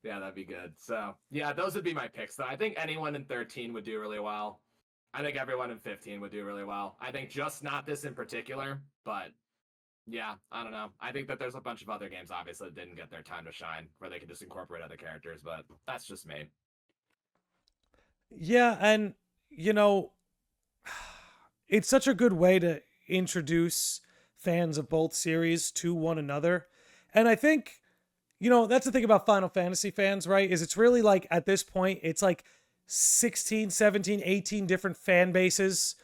Yeah, that'd be good. So, yeah, those would be my picks, though. I think anyone in 13 would do really well. I think everyone in 15 would do really well. I think just not this in particular, but yeah, I don't know. I think that there's a bunch of other games, obviously, that didn't get their time to shine, where they could just incorporate other characters, but that's just me. Yeah, and, you know, it's such a good way to introduce fans of both series to one another. And I think, you know, that's the thing about Final Fantasy fans, right? Is it's really like, at this point, it's like 16, 17, 18 different fan bases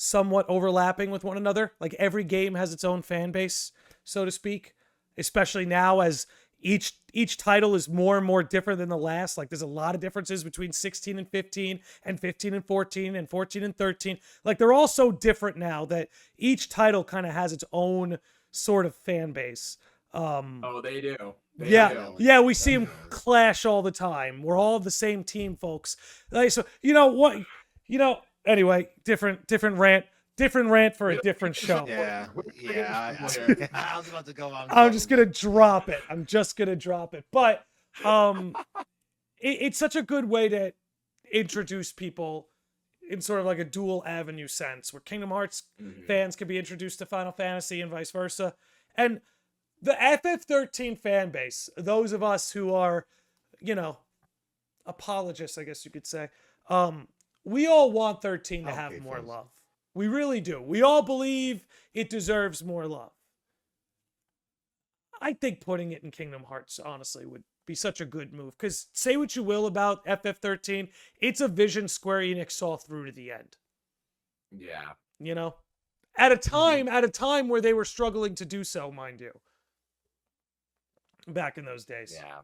somewhat overlapping with one another. Like every game has its own fan base, so to speak, especially now as each title is more and more different than the last. Like there's a lot of differences between 16 and 15 and 15 and 14 and 14 and 13. Like they're all so different now that each title kind of has its own sort of fan base. Oh, they do. Yeah, we see them clash all the time. We're all the same team, folks. Like, so you know what? Anyway, different rant. Different rant for a different show. Yeah. I was about to go on. I'm just gonna drop it. But it's such a good way to introduce people in sort of like a dual avenue sense, where Kingdom Hearts fans can be introduced to Final Fantasy and vice versa. And the FF13 fan base, those of us who are, apologists, I guess you could say, we all want 13 to have more love. We really do. We all believe it deserves more love. I think putting it in Kingdom Hearts, honestly, would be such a good move. Because say what you will about FF13, it's a vision Square Enix saw through to the end. Yeah. At a time where they were struggling to do so, mind you. Back in those days. Yeah.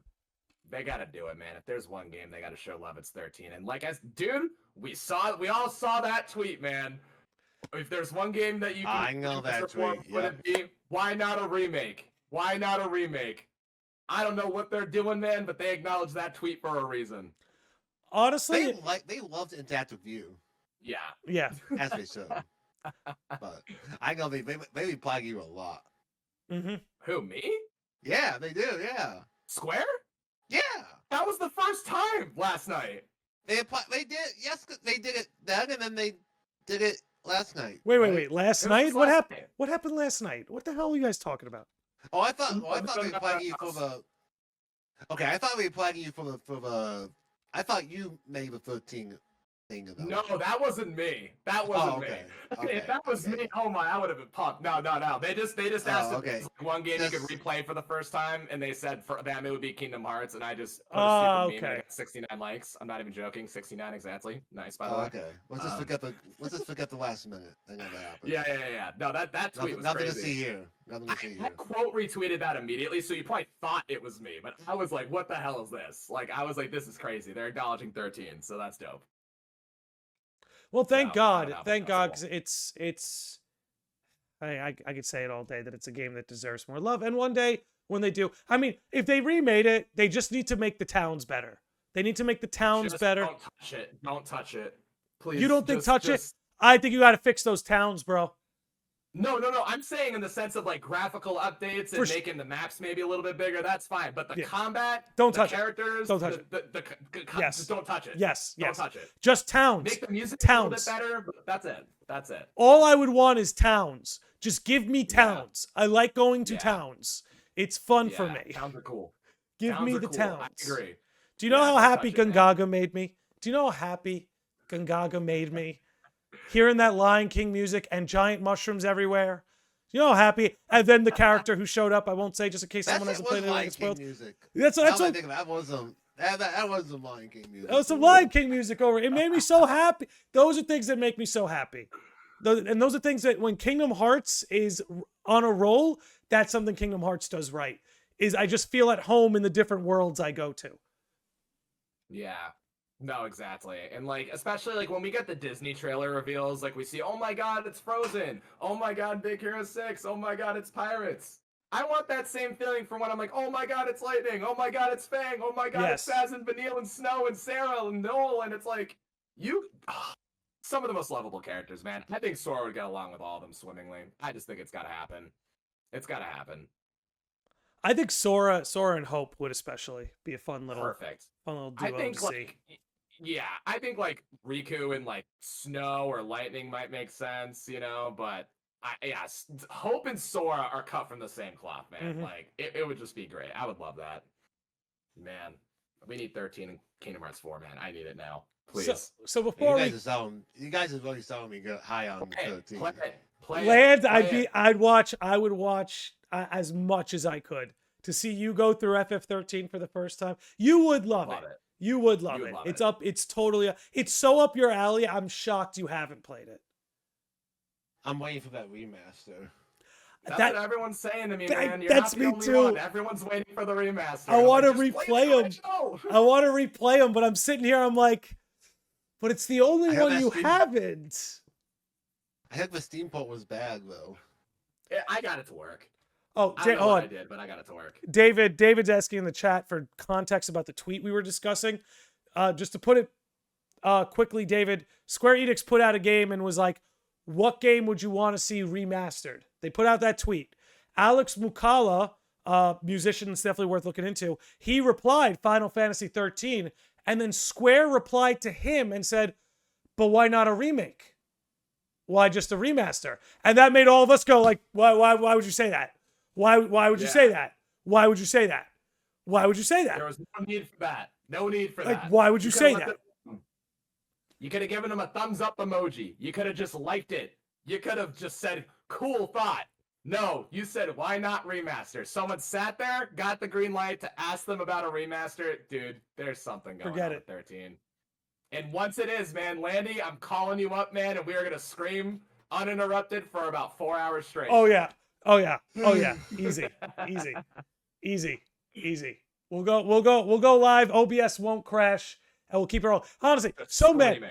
They gotta do it, man. If there's one game they gotta show love, it's 13. And dude, we all saw that tweet, man. If there's one game that you can I know that tweet. Would it be, why not a remake? Why not a remake? I don't know what they're doing, man, but they acknowledged that tweet for a reason. Honestly, they loved interactive view. Yeah. As they should. But I know they plug you a lot. Mm-hmm. Who, me? Yeah, they do. Yeah. Square? Yeah. That was the first time last night. They did. Yes, they did it then, and then they did it last night. Wait. Last night? What happened? What happened last night? What the hell are you guys talking about? Oh, I thought they were plugging you for the. Okay, I thought we were plugging you for the. I thought you made the 13 thing. No, that wasn't me. That wasn't me. Okay, if that was me, oh my, I would have been pumped. No. They just asked if there's one game you could replay for the first time, and they said for them it would be Kingdom Hearts, and I just put a stupid meme and I got 69 likes. I'm not even joking. 69 exactly. Nice, by the way. Okay. Let's just forget the last minute. That never happened. Yeah. No, that tweet was nothing crazy. to see here. Nothing to see here. I quote retweeted that immediately, so you probably thought it was me, but I was like, what the hell is this? Like, I was like, this is crazy. They're acknowledging 13, so that's dope. Well, thank God, because it's. I could say it all day that it's a game that deserves more love, and one day when they do, I mean, if they remade it, they just need to make the towns better. They need to make the towns better. Don't touch it. Don't touch it. Please. You don't think touch it? I think you got to fix those towns, bro. No. I'm saying in the sense of like graphical updates and making the maps maybe a little bit bigger. That's fine. But the combat, don't touch characters, don't touch it. Yes. Just don't touch it. Yes. Don't touch it. Just towns. Make the music towns. a little bit better. But that's it. All I would want is towns. Just give me towns. I like going to towns. It's fun for me. Towns are cool. Give me the towns. I agree. Do you know how happy Gungaga made me? Do you know how happy Gungaga made me? Hearing that Lion King music and giant mushrooms everywhere. You know how happy, and then the character who showed up, I won't say just in case someone hasn't played it. Lion King music. That's what that was some Lion King music. That was some Lion King music over. It made me so happy. Those are things that make me so happy. And those are things that when Kingdom Hearts is on a roll, that's something Kingdom Hearts does right. Is I just feel at home in the different worlds I go to. Yeah. No, exactly. And like, especially like when we get the Disney trailer reveals, like we see, oh my God, it's Frozen. Oh my God, Big Hero 6. Oh my God, it's Pirates. I want that same feeling for when I'm like, oh my God, it's Lightning. Oh my God, it's Fang. Oh my God, it's Saz and Vanille and Snow and Sarah and Noel. And it's like, some of the most lovable characters, man. I think Sora would get along with all of them swimmingly. I just think it's got to happen. It's got to happen. I think Sora and Hope would especially be a fun little duo I think to see. I think like Riku and like Snow or Lightning might make sense, but Hope and Sora are cut from the same cloth, man. Mm-hmm. Like it would just be great. I would love that. Man, we need 13 in Kingdom Hearts 4, man. I need it now. Please. So before you guys are really selling me high on 13. I would watch as much as I could to see you go through FF13 for the first time. You would love it. You would love it. It's totally it's so up your alley. I'm shocked you haven't played it. I'm waiting for that remaster. That's what everyone's saying to me, man. You're that's not the me only too. one. Everyone's waiting for the remaster. I want to like, replay them. I want to replay them, but I'm sitting here. I'm like, but it's the only one you haven't. I heard the Steam port was bad though. Yeah, I got it to work. Oh, I don't know what I did, but I got it to work. David's asking in the chat for context about the tweet we were discussing. Just to put it quickly, David, Square Enix put out a game and was like, what game would you want to see remastered? They put out that tweet. Alex Mukala, musician that's definitely worth looking into, he replied Final Fantasy 13, and then Square replied to him and said, but why not a remake? Why just a remaster? And that made all of us go like, why would you say that? Why would you say that? Why would you say that? Why would you say that? There was no need for that. No need for like, that. Why would you say that? You could have given him a thumbs up emoji. You could have just liked it. You could have just said, cool thought. No, you said, why not remaster? Someone sat there, got the green light to ask them about a remaster. Dude, there's something going on with 13. And once it is, man, Landy, I'm calling you up, man, and we are going to scream uninterrupted for about 4 hours straight. Oh, yeah. Oh, yeah. Oh, yeah. Easy. Easy. Easy. Easy. We'll go live. OBS won't crash. And we'll keep it rolling. Honestly, so mad.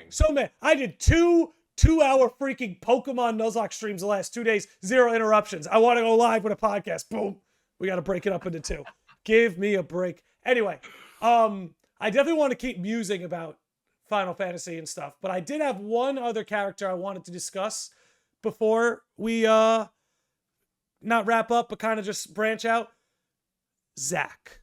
I did two-hour freaking Pokemon Nuzlocke streams the last 2 days. 0 interruptions. I want to go live with a podcast. Boom. We got to break it up into 2. Give me a break. Anyway, I definitely want to keep musing about Final Fantasy and stuff. But I did have one other character I wanted to discuss before we not wrap up, but kind of just branch out. Zack.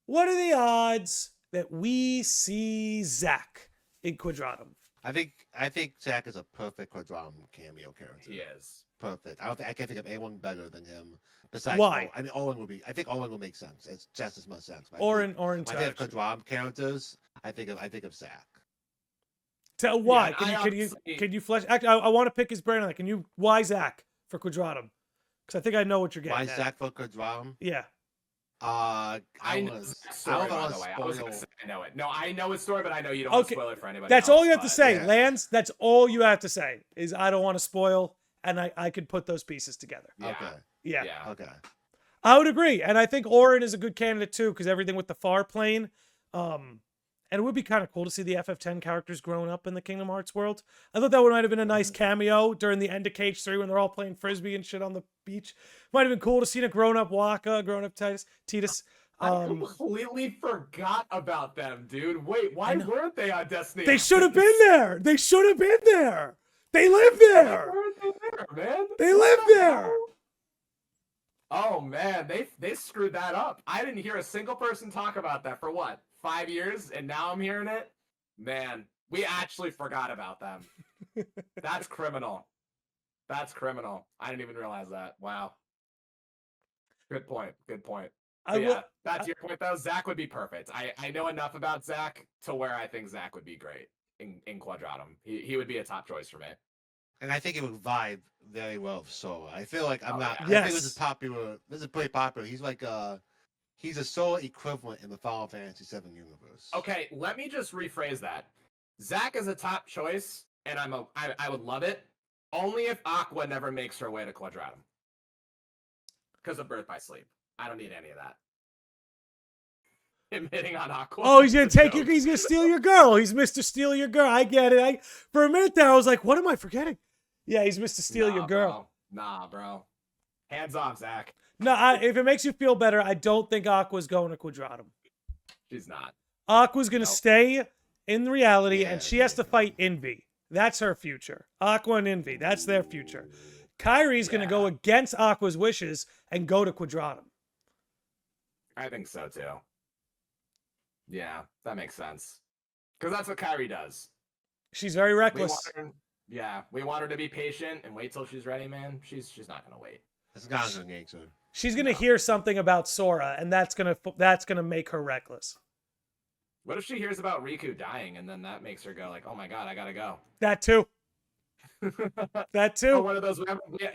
What are the odds that we see Zack in Quadratum? I think Zack is a perfect Quadratum cameo character. He is. Perfect. I can't think of anyone better than him. Besides, why? I mean, Owen would be. I think Owen will make sense. It's just as much sense. Orin I think of Quadratum characters. I think of Zack. Tell why? Yeah, can you flesh? Actually, I want to pick his brain on that. Can you why Zack for Quadratum? Because I think I know what you're getting. Why at. Zack for Quadratum? Yeah. I know the story, by the way. I was gonna say I know it. No, I know his story, but I know you don't want to spoil it for anybody. That's all you have to say, yeah. Lance. That's all you have to say is I don't want to spoil, and I could put those pieces together. Yeah. Okay. Yeah. Okay. I would agree, and I think Orin is a good candidate too because everything with the far plane. And it would be kind of cool to see the FF10 characters growing up in the Kingdom Hearts world. I thought that might have been a nice cameo during the end of Cage 3 when they're all playing Frisbee and shit on the beach. Might have been cool to see a grown-up Waka, grown-up Tidus. I completely forgot about them, dude. Wait, why weren't they on Destiny? They should have been there. They should have been there. They live there. Why weren't they there, man? They live there. Oh, man. They screwed that up. I didn't hear a single person talk about that for what? 5 years, and now I'm hearing it. Man, we actually forgot about them. That's criminal. That's criminal. I didn't even realize that. Wow. Good point. Good point. Back to your point though. Zack would be perfect. I know enough about Zack to where I think Zack would be great in Quadratum. He would be a top choice for me. And I think it would vibe very well with Sora. I feel like I think this is popular. This is pretty popular. He's like he's a Sora equivalent in the Final Fantasy VII universe. Okay, let me just rephrase that. Zack is a top choice, and I would love it, only if Aqua never makes her way to Quadratum. Because of Birth by Sleep. I don't need any of that. Him hitting on Aqua. Oh, he's gonna he's gonna steal your girl. He's Mr. Steal Your Girl. I get it. For a minute there, I was like, what am I forgetting? Yeah, he's Mr. Steal Your Girl. Bro. Nah, bro. Hands off, Zack. No, if it makes you feel better, I don't think Aqua's going to Quadratum. She's not. Aqua's going to stay in reality, and she has to fight Envy. That's her future. Aqua and Envy, that's their future. Kyrie's going to go against Aqua's wishes and go to Quadratum. I think so, too. Yeah, that makes sense. Because that's what Kyrie does. She's very reckless. We want her to be patient and wait till she's ready, man. She's not going to wait. That's not her nature. She's gonna hear something about Sora, and that's gonna make her reckless. What if she hears about Riku dying, and then that makes her go like, "Oh my god, I gotta go." That too. That too. Or one of those,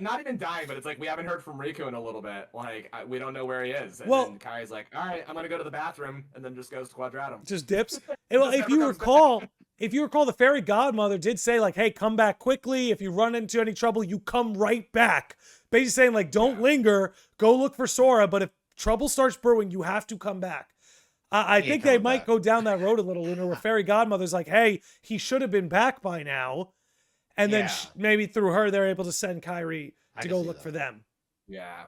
not even dying, but it's like we haven't heard from Riku in a little bit. Like we don't know where he is. And then Kyrie's like, "All right, I'm gonna go to the bathroom," and then just goes to Quadratum. Just dips. If you recall, if you recall, the fairy godmother did say, like, hey, come back quickly. If you run into any trouble, you come right back. Basically saying, like, don't linger. Go look for Sora. But if trouble starts brewing, you have to come back. I think they might go down that road a little, Luna, where fairy godmother's like, hey, he should have been back by now. And then maybe through her, they're able to send Kyrie to go look for them. Yeah.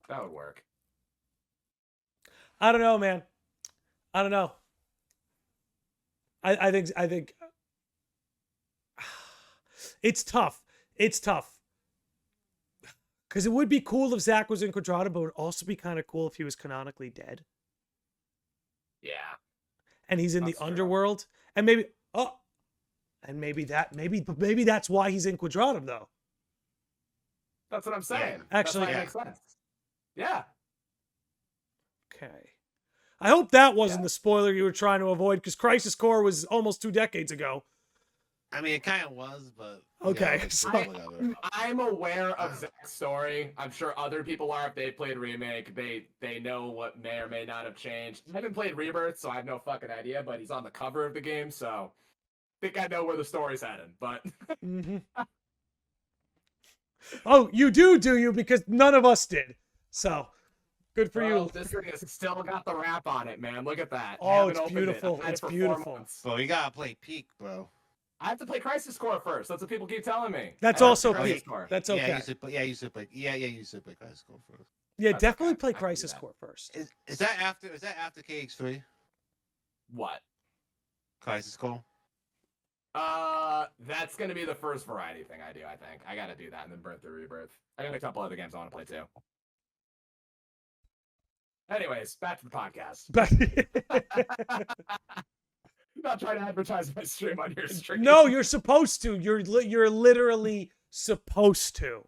That would work. I don't know, man. I don't know. I think it's tough. It's tough. Because it would be cool if Zack was in Quadrata, but it would also be kind of cool if he was canonically dead. Yeah. And he's in the underworld. And maybe maybe that's why he's in Quadratum, though. That's what I'm saying. Actually, that makes sense. Yeah. Okay. I hope that wasn't the spoiler you were trying to avoid, because Crisis Core was almost 2 decades ago. I mean, it kind of was, but... Okay. I'm aware of Zack's story. I'm sure other people are. If they played Remake, they know what may or may not have changed. I haven't played Rebirth, so I have no fucking idea, but he's on the cover of the game, so... I think I know where the story's headed, but... Oh, you do you? Because none of us did. So... Good for you. This thing has still got the wrap on it, man. Look at that. Oh, it's beautiful. It's beautiful. Bro, you gotta play Peak, bro. I have to play Crisis Core first. That's what people keep telling me. That's also Peak. That's okay. Yeah, you should play Crisis Core first. Yeah, definitely play Crisis Core first. Is that after KH3? What? Crisis Core? That's gonna be the first variety thing I do, I think. I gotta do that and then Birth or Rebirth. I got a couple other games I want to play too. Anyways, back to the podcast. I'm not trying to advertise my stream on your stream. No, you're supposed to. You're literally supposed to.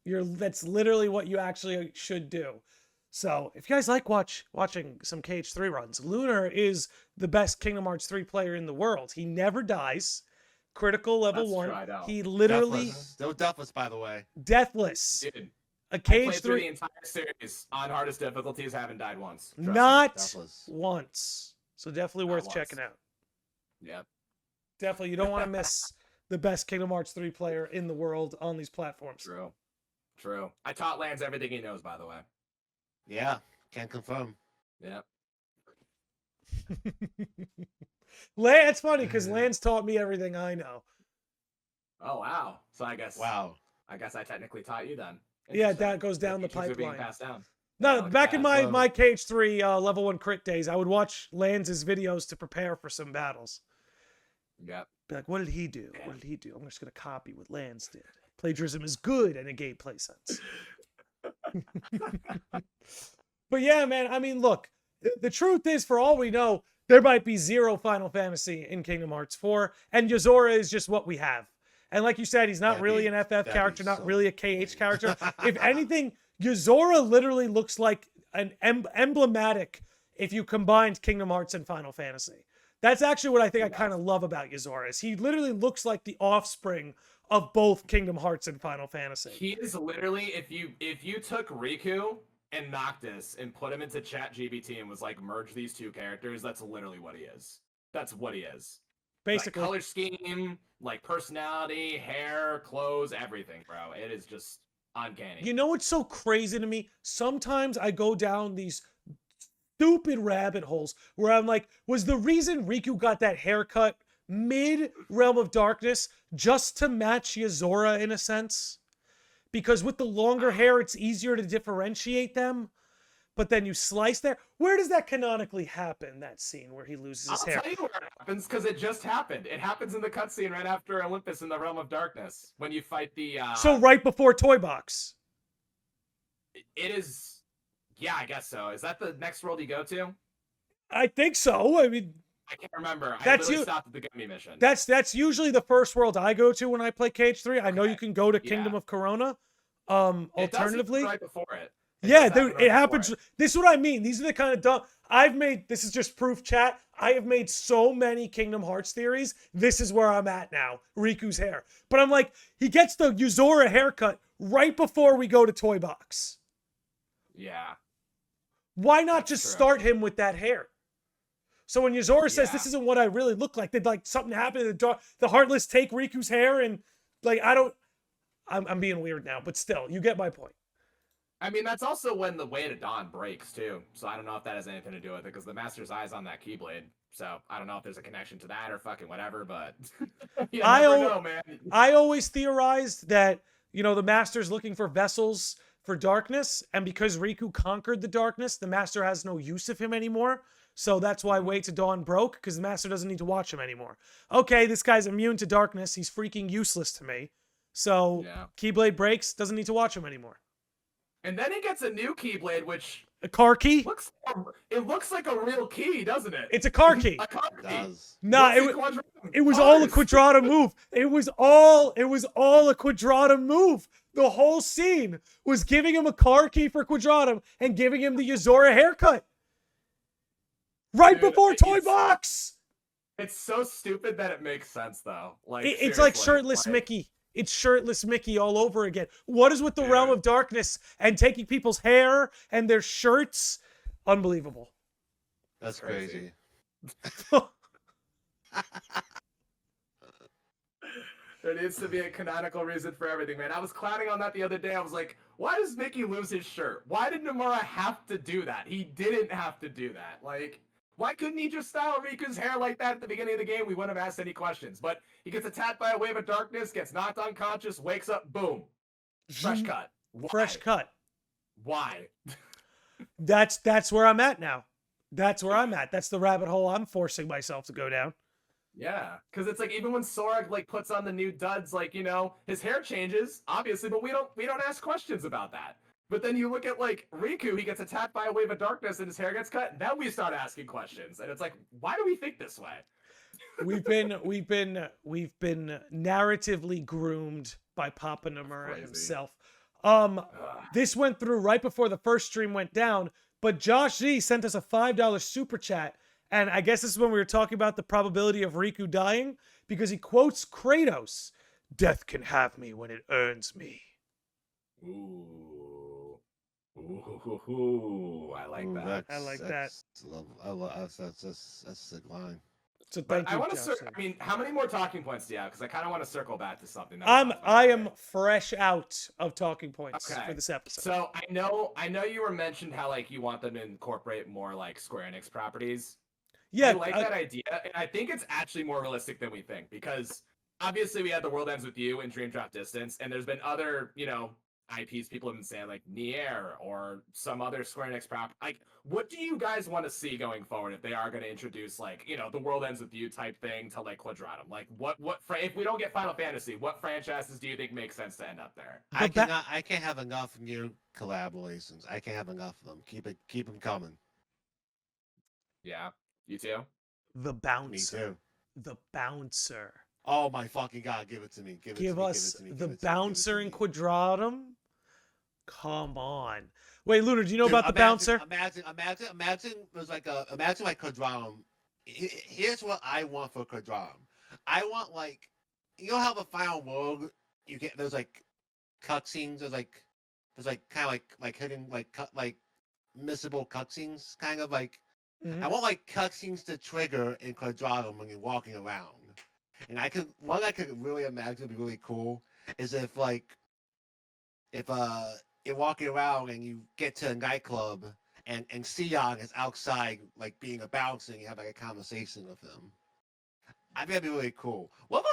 That's literally what you actually should do. So, if you guys like watching some KH3 runs, Lunar is the best Kingdom Hearts 3 player in the world. He never dies. Critical level 1. He literally... Still deathless, by the way. Deathless. Dude. A KH3 through the entire series on hardest difficulties, haven't died once. Not once. So definitely worth checking out. Yep. Definitely, you don't want to miss the best Kingdom Hearts 3 player in the world on these platforms. True. I taught Lance everything he knows, by the way. Yeah, can confirm. Yep. It's funny because Lance taught me everything I know. Oh wow! So I guess I technically taught you then. Yeah, that goes down the pipeline. Being passed down. No, back in my KH3 level 1 crit days, I would watch Lance's videos to prepare for some battles. Yep. Be like, what did he do? What did he do? I'm just going to copy what Lance did. Plagiarism is good in a gameplay sense. But yeah, man, I mean, look, the truth is, for all we know, there might be 0 Final Fantasy in Kingdom Hearts 4, and Yozora is just what we have. And like you said, he's not really an FF character, not really a KH character. If anything, Yozora literally looks like an emblematic if you combined Kingdom Hearts and Final Fantasy. That's actually what I think I kind of love about Yozora, is he literally looks like the offspring of both Kingdom Hearts and Final Fantasy. He is literally, if you took Riku and Noctis and put him into ChatGPT and was like, merge these 2 characters, that's literally what he is. That's what he is. Basically. Like color scheme, like personality, hair, clothes, everything, bro. It is just uncanny. You know what's so crazy to me? Sometimes I go down these stupid rabbit holes where I'm like, was the reason Riku got that haircut mid Realm of Darkness just to match Yozora in a sense? Because with the longer hair, it's easier to differentiate them. But then you slice there. Where does that canonically happen, that scene where he loses his hair? I'll tell you where it happens, because it just happened. It happens in the cutscene right after Olympus in the Realm of Darkness, when you fight the... So right before Toy Box. It is... Yeah, I guess so. Is that the next world you go to? I think so. I mean... I can't remember. I literally stopped at the Gummy mission. That's usually the first world I go to when I play KH3. I know you can go to Kingdom of Corona. Alternatively... It does right before it. Yeah, it happens. This is what I mean. These are the kind of dumb... this is just proof, chat. I have made so many Kingdom Hearts theories. This is where I'm at now. Riku's hair. But I'm like, he gets the Yozora haircut right before we go to Toy Box. Yeah. Why not just start him with that hair? So when Yozora says Yeah. this isn't what I really look like, did like something happen? The Heartless take Riku's hair and like I'm being weird now, but still, you get my point. I mean, that's also when the Way to Dawn breaks too. So I don't know if that has anything to do with it because the Master's eye's on that Keyblade. So I don't know if there's a connection to that or fucking whatever. But you never know, man. I always theorized that the Master's looking for vessels for darkness, and because Riku conquered the darkness, the Master has no use of him anymore. So that's why Way to Dawn broke, because the Master doesn't need to watch him anymore. Okay, this guy's immune to darkness. He's freaking useless to me. So Keyblade breaks, doesn't need to watch him anymore. And then he gets a new Keyblade, which a car key. It looks like a real key, doesn't it? It's a car key. A car key. Nah, it was all a quadratum move. It was all a quadratum move. The whole scene was giving him a car key for quadratum and giving him the Yozora haircut. Right before Toy Box. It's so stupid that it makes sense though. Like it's like shirtless Mickey. It's shirtless Mickey all over again. What is with the realm of darkness and taking people's hair and their shirts? Unbelievable. That's crazy. There needs to be a canonical reason for everything, man. I was clowning on that the other day. I was like, why does Mickey lose his shirt? Why did Nomura have to do that? He didn't have to do that. Like, why couldn't he just style Riku's hair like that at the beginning of the game? We wouldn't have asked any questions. But he gets attacked by a wave of darkness, gets knocked unconscious, wakes up, boom. Fresh cut. Why? Fresh cut. Why? That's where I'm at now. That's where I'm at. That's the rabbit hole I'm forcing myself to go down. Yeah, because it's like even when Sora like puts on the new duds, like his hair changes obviously, but we don't ask questions about that. But then you look at like Riku, he gets attacked by a wave of darkness and his hair gets cut. Then we start asking questions, and it's like, why do we think this way? We've been narratively groomed by Papa Nomura himself. This went through right before the first stream went down, but Josh Z sent us a $5 super chat. And I guess this is when we were talking about the probability of Riku dying, because he quotes Kratos, "Death can have me when it earns me." Ooh, I like that. I like that. That's a good line. So thank you. I mean, how many more talking points do you have? Because I kind of want to circle back to something. I am fresh out of talking points for this episode. So I know you were mentioned how like you want them to incorporate more like Square Enix properties. Yeah, I like that idea, and I think it's actually more realistic than we think, because obviously we had The World Ends With You and Dream Drop Distance, and there's been other, IPs people have been saying, like Nier or some other Square Enix property. Like, what do you guys want to see going forward if they are going to introduce, like, The World Ends With You type thing to, like, Quadratum? Like, if we don't get Final Fantasy, what franchises do you think make sense to end up there? I can't have enough new collaborations. I can't have enough of them. Keep them coming. Yeah. You too? The Bouncer. Me too. The Bouncer. Oh my fucking god, give it to me. Give us the Bouncer in Quadratum? Come on. Wait, Lunar, do you know about the Bouncer? Imagine there's like imagine like Quadratum. Here's what I want for Quadratum. I want like, how the final world you get, there's like cutscenes, there's like kind of like hidden like missable cutscenes, kind of like. I want like cutscenes to trigger in Quadratum when you're walking around. And what I could really imagine would be really cool is if you're walking around and you get to a nightclub and Sion is outside like being a bouncer and you have like a conversation with him. I think that'd be really cool. What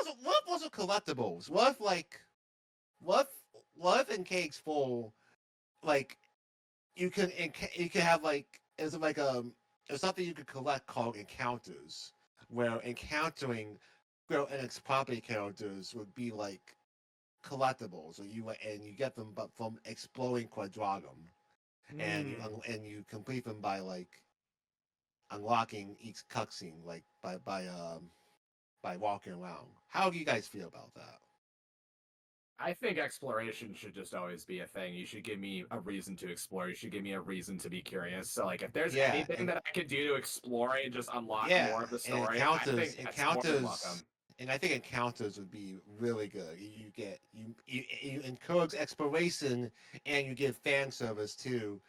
was the collectibles? What if in Cake's Full, like you can have like there's something you could collect called encounters, where encountering Square Enix property characters would be like collectibles, and you get them but from exploring Quadratum, and you complete them by like unlocking each cutscene, like by walking around. How do you guys feel about that? I think exploration should just always be a thing. You should give me a reason to explore. You should give me a reason to be curious. So, like, if there's anything that I could do to explore and just unlock more of the story, I think encounters, and I think encounters would be really good. You encourage exploration and you give fan service too.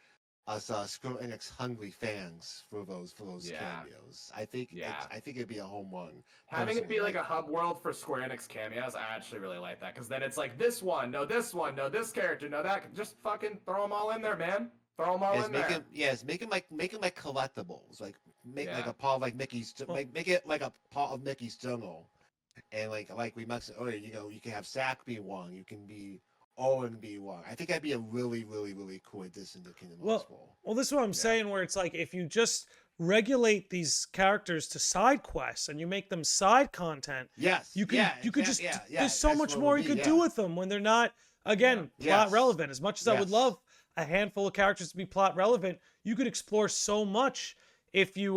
us Square Enix hungry fans for those Yeah. cameos. I think Yeah. I think it'd be a home run. Having it be Personally, like a hub world for Square Enix cameos, I actually really like that because then it's like this one, no this character, no that. Just fucking throw them all in there, man. Throw them all yes, in there. make it like collectibles, like make like Yeah. a part of like Mickey's, Well- make it like a part of Mickey's journal, and like we mentioned earlier, you can have Zack be one, you can be Owen be one. I think that'd be a really cool addition to Kingdom Hearts 4. Well, this is what I'm saying, where it's like if you just regulate these characters to side quests and you make them side content, Yes, you can there's so that's much what it more would you be, could do with them when they're not plot Yes. relevant. As much as I would Yes. love a handful of characters to be plot relevant, you could explore so much if you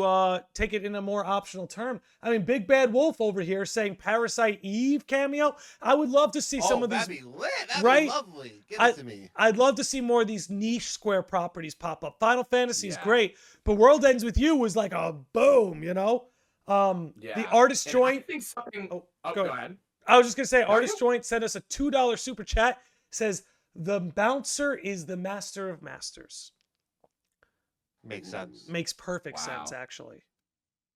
take it in a more optional term. I mean, Big Bad Wolf over here saying Parasite Eve cameo. I would love to see some of these. That'd be lit. That'd right? be lovely. Give it to me. I'd love to see more of these niche Square properties pop up. Final Fantasy is Yeah. great, but World Ends With You was like a boom, you know? The Artist And Joint. I think something. Oh, Go ahead. I was just gonna say, No, Artist you- Joint sent us a $2 super chat. Says the bouncer is the master of masters. Makes sense. Makes perfect sense, Wow. actually.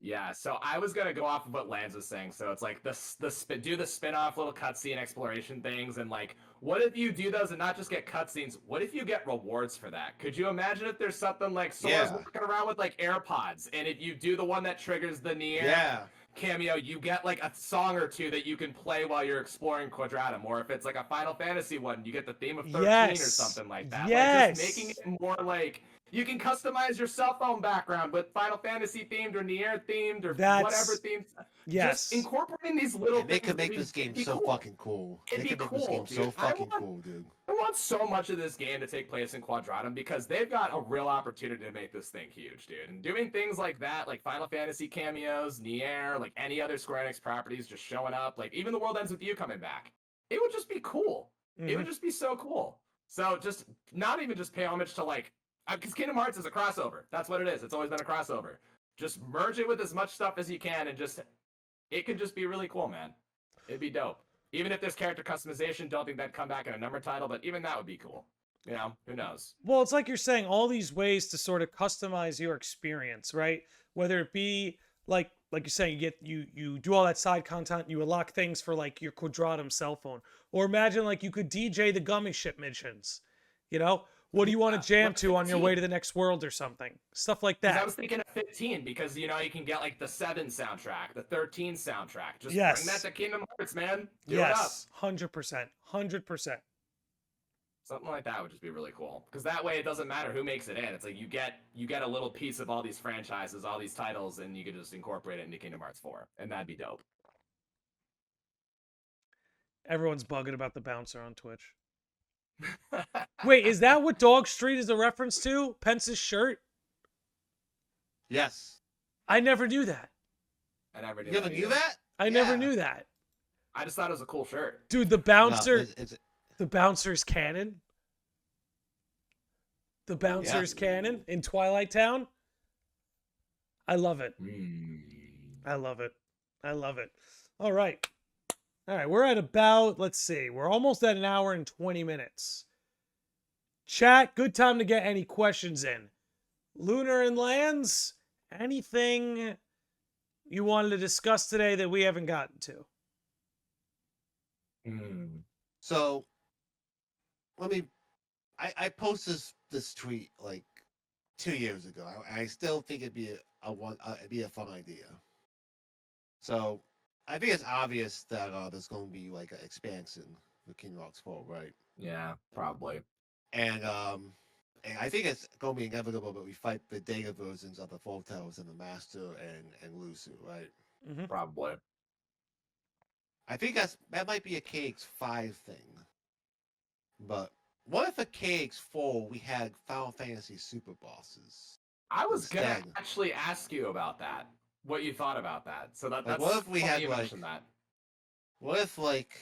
Yeah, so I was gonna go off of what Lance was saying. So it's like do the spin-off little cutscene exploration things, and like, what if you do those and not just get cutscenes? What if you get rewards for that? Could you imagine if there's something like Sora's Yeah. walking around with like AirPods, and if you do the one that triggers the Nier Yeah. cameo, you get like a song or two that you can play while you're exploring Quadratum, or if it's like a Final Fantasy one, you get the theme of 13 or Yes. something like that. Yes. Like just making it more like. You can customize your cell phone background with Final Fantasy themed or Nier themed or whatever themed. Yes. Just incorporating these little And they things could make would this game be so cool. fucking cool. It'd They be could make this cool, game so dude. fucking cool, dude. I want so much of this game to take place in Quadratum because they've got a real opportunity to make this thing huge, dude. And doing things like that, like Final Fantasy cameos, Nier, like any other Square Enix properties just showing up, like even The World Ends With You coming back, it would just be cool. It would just be so cool. So just not even just pay homage to like, because Kingdom Hearts is a crossover. That's what it is. It's always been a crossover. Just merge it with as much stuff as you can, and just it could just be really cool, man. It'd be dope. Even if there's character customization, don't think that'd come back in a number title, but even that would be cool. You know, who knows? Well, it's like you're saying, all these ways to sort of customize your experience, right? Whether it be like you're saying, you do all that side content, you unlock things for like your Quadratum cell phone, or imagine like you could DJ the gummy ship missions, you know? What do you want to jam to on your way to the next world or something? Stuff like that. I was thinking of 15 because you know you can get like the 7 soundtrack, the 13 soundtrack. Just Yes. bring that to Kingdom Hearts, man. Do Yes, 100%, 100%. Something like that would just be really cool. Because that way it doesn't matter who makes it in. It's like you get a little piece of all these franchises, all these titles, and you can just incorporate it into Kingdom Hearts 4. And that'd be dope. Everyone's bugging about the bouncer on Twitch. Wait, is that what Dog Street is a reference to? Pence's shirt? Yes. I never knew that. I never knew You never that knew either. that? I never Yeah. knew that. I just thought it was a cool shirt. Dude, the No, bouncer, it's the bouncer's canon. The bouncer's canon in Twilight Town. I love it. I love it. I love it. All right. All right, we're at about, let's see, we're almost at an hour and 20 minutes. Chat, good time to get any questions in. Lunar and Lands, anything you wanted to discuss today that we haven't gotten to? So, I posted this tweet like 2 years ago. I still think it'd be a fun idea. So, I think it's obvious that there's going to be like an expansion for Kingdom Hearts 4, right? Yeah, probably. And I think it's going to be inevitable that we fight the data versions of the Photos and the Master and Lusu, right? Probably. I think that might be a KX5 thing. But what if a KX4 we had Final Fantasy Super Bosses? I was gonna Instead. actually ask you about that. What you thought about that. So that's what if we funny had, you like, mentioned that. What if like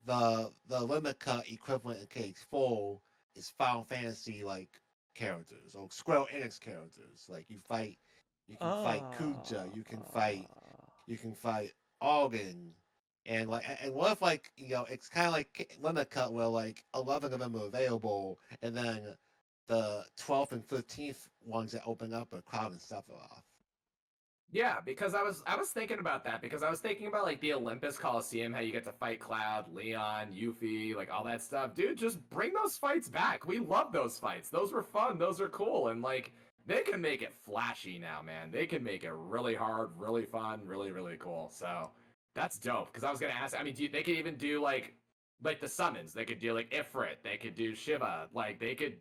the limit cut equivalent of KX4 is Final Fantasy like characters or Square Enix characters? Like you can fight Kuja, you can fight Alden, and what if like it's kind of like limit cut where like 11 of them are available, and then the 12th and 13th ones that open up are Cloud and Sephiroth. Yeah, because I was thinking about that because I was thinking about like the Olympus Coliseum, how you get to fight Cloud, Leon, Yuffie, like all that stuff. Dude, just bring those fights back. We love those fights. Those were fun. Those are cool. And like they can make it flashy now, man. They can make it really hard, really fun, really, really cool. So that's dope. Because I was gonna ask. I mean, they could even do like the summons. They could do like Ifrit. They could do Shiva. Like they could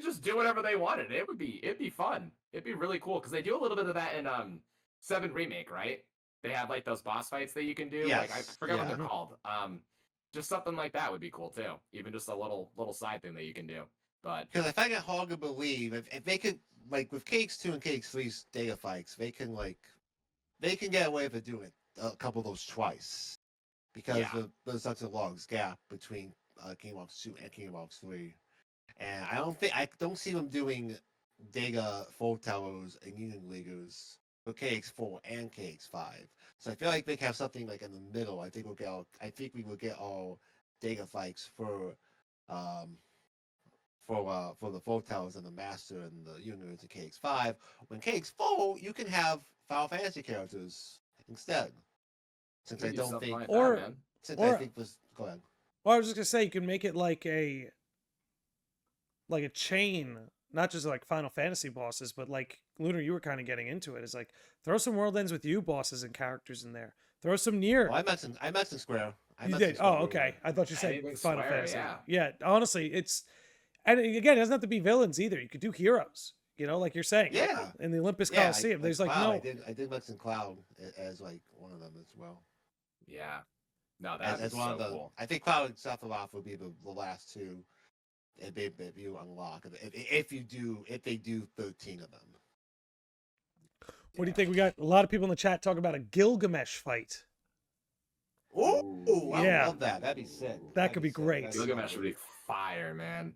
just do whatever they wanted. It'd be fun. It'd be really cool because they do a little bit of that in 7 Remake, right? They have like those boss fights that you can do. Yes. Like I forget what they're called. Just something like that would be cool too. Even just a little side thing that you can do. But because I find it hard to believe if they could, like with KX2 and KX3's data fights, they can get away with doing a couple of those twice because there's such a long gap between Kingdom Hearts 2 and Kingdom Hearts 3, and I don't see them doing Data Full Towers and Union Leaguers for KX4 and KX5. So I feel like they have something like in the middle. I think we will get all Data fights for the Full Towers and the Master and the Unions in KX5. When KX4, you can have Final Fantasy characters instead. Since I don't think, like or that, since I think was go ahead. Well, I was just gonna say you can make it like a chain, not just like Final Fantasy bosses, but like Lunar, you were kind of getting into it. Is like throw some World Ends With You bosses and characters in there. Throw some Nier. Well, I mentioned Square. You did. Oh, okay. I thought you said Final Square, Fantasy. yeah. Yeah. Honestly, it's, and again, it doesn't have to be villains either. You could do heroes. You know, like you're saying. Yeah. In the Olympus Coliseum, there's like Cloud, no. I did mention Cloud as like one of them as well. Yeah. No, that's one of the. cool. I think Cloud and Sephiroth would be the last two. If you unlock, if they do 13 of them. What do you think? We got a lot of people in the chat talking about a Gilgamesh fight. Oh, yeah. I love that. That'd be sick. That could be great. Gilgamesh would be fire, man.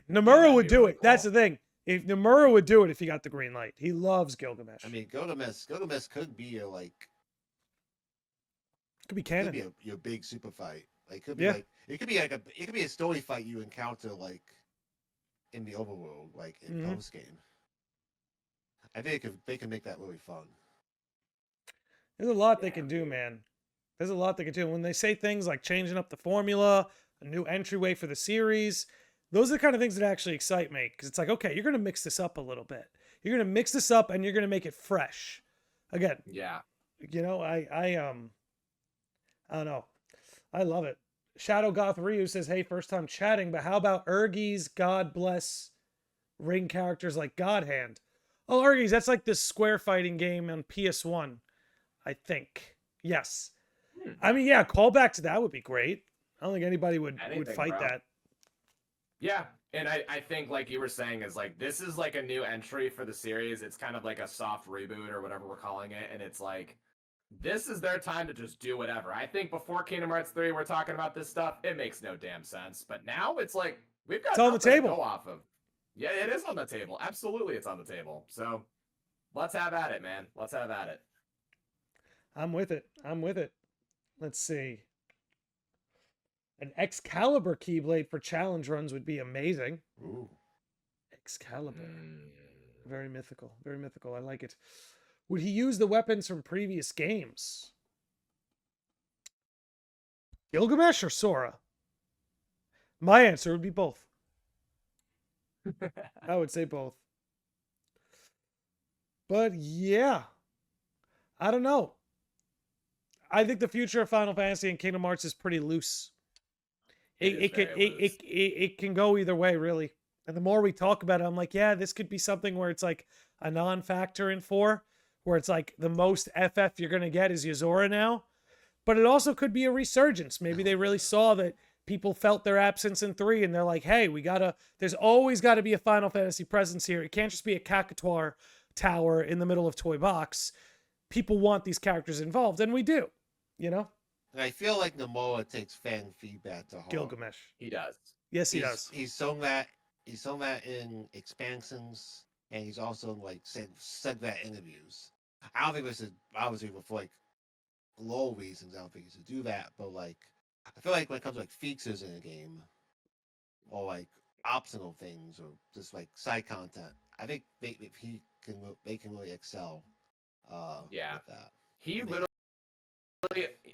Nomura would do really it. That's cool. the thing. If Nomura would do it if he got the green light. He loves Gilgamesh. I mean, Gilgamesh could be a could be canon. Could be your big super fight. Like could be it could be a story fight you encounter like in the overworld, like in post game. I think they can make that really fun. There's a lot they can do, man. There's a lot they can do. When they say things like changing up the formula, a new entryway for the series, those are the kind of things that actually excite me. Because it's like, okay, you're going to mix this up a little bit. You're going to mix this up and you're going to make it fresh. Again, Yeah. you know, I don't know. I love it. Shadow Goth Ryu says, hey, first time chatting, but how about Ergi's God Bless ring characters like God Hand? Oh, Ergi's, that's like this square fighting game on PS1, I think. Yes. I mean, yeah, call back to that would be great. I don't think anybody would fight bro. that. Yeah, and I think like you were saying is like this is like a new entry for the series. It's kind of like a soft reboot or whatever we're calling it, and it's like this is their time to just do whatever. I think before Kingdom Hearts 3 we're talking about this stuff, it makes no damn sense. But now it's like we've got it's on the table. To go off of. Yeah, it is on the table. Absolutely, it's on the table. So let's have at it, man. Let's have at it. I'm with it. Let's see. An Excalibur Keyblade for challenge runs would be amazing. Ooh. Excalibur. Very mythical. Very mythical. I like it. Would he use the weapons from previous games? Gilgamesh or Sora? My answer would be both. I would say both. But yeah. I don't know. I think the future of Final Fantasy and Kingdom Hearts is pretty loose. It can go either way, really. And the more we talk about it, I'm like, yeah, this could be something where it's like a non-factor in 4, where it's like the most FF you're going to get is Yozora now. But it also could be a resurgence. Maybe they really saw that people felt their absence in 3 and they're like, hey, there's always got to be a Final Fantasy presence here. It can't just be a Cactuar tower in the middle of Toy Box. People want these characters involved, and we do, you know? And I feel like Nomura takes fan feedback to heart. Gilgamesh. He does. Yes, he does. He's shown that in expansions, and he's also like said that in interviews. I don't think this is obviously for like low reasons. I don't think he should do that, but like I feel like when it comes to like features in a game, or like optional things or just like side content. I think they can really excel. Yeah. With that. He literally,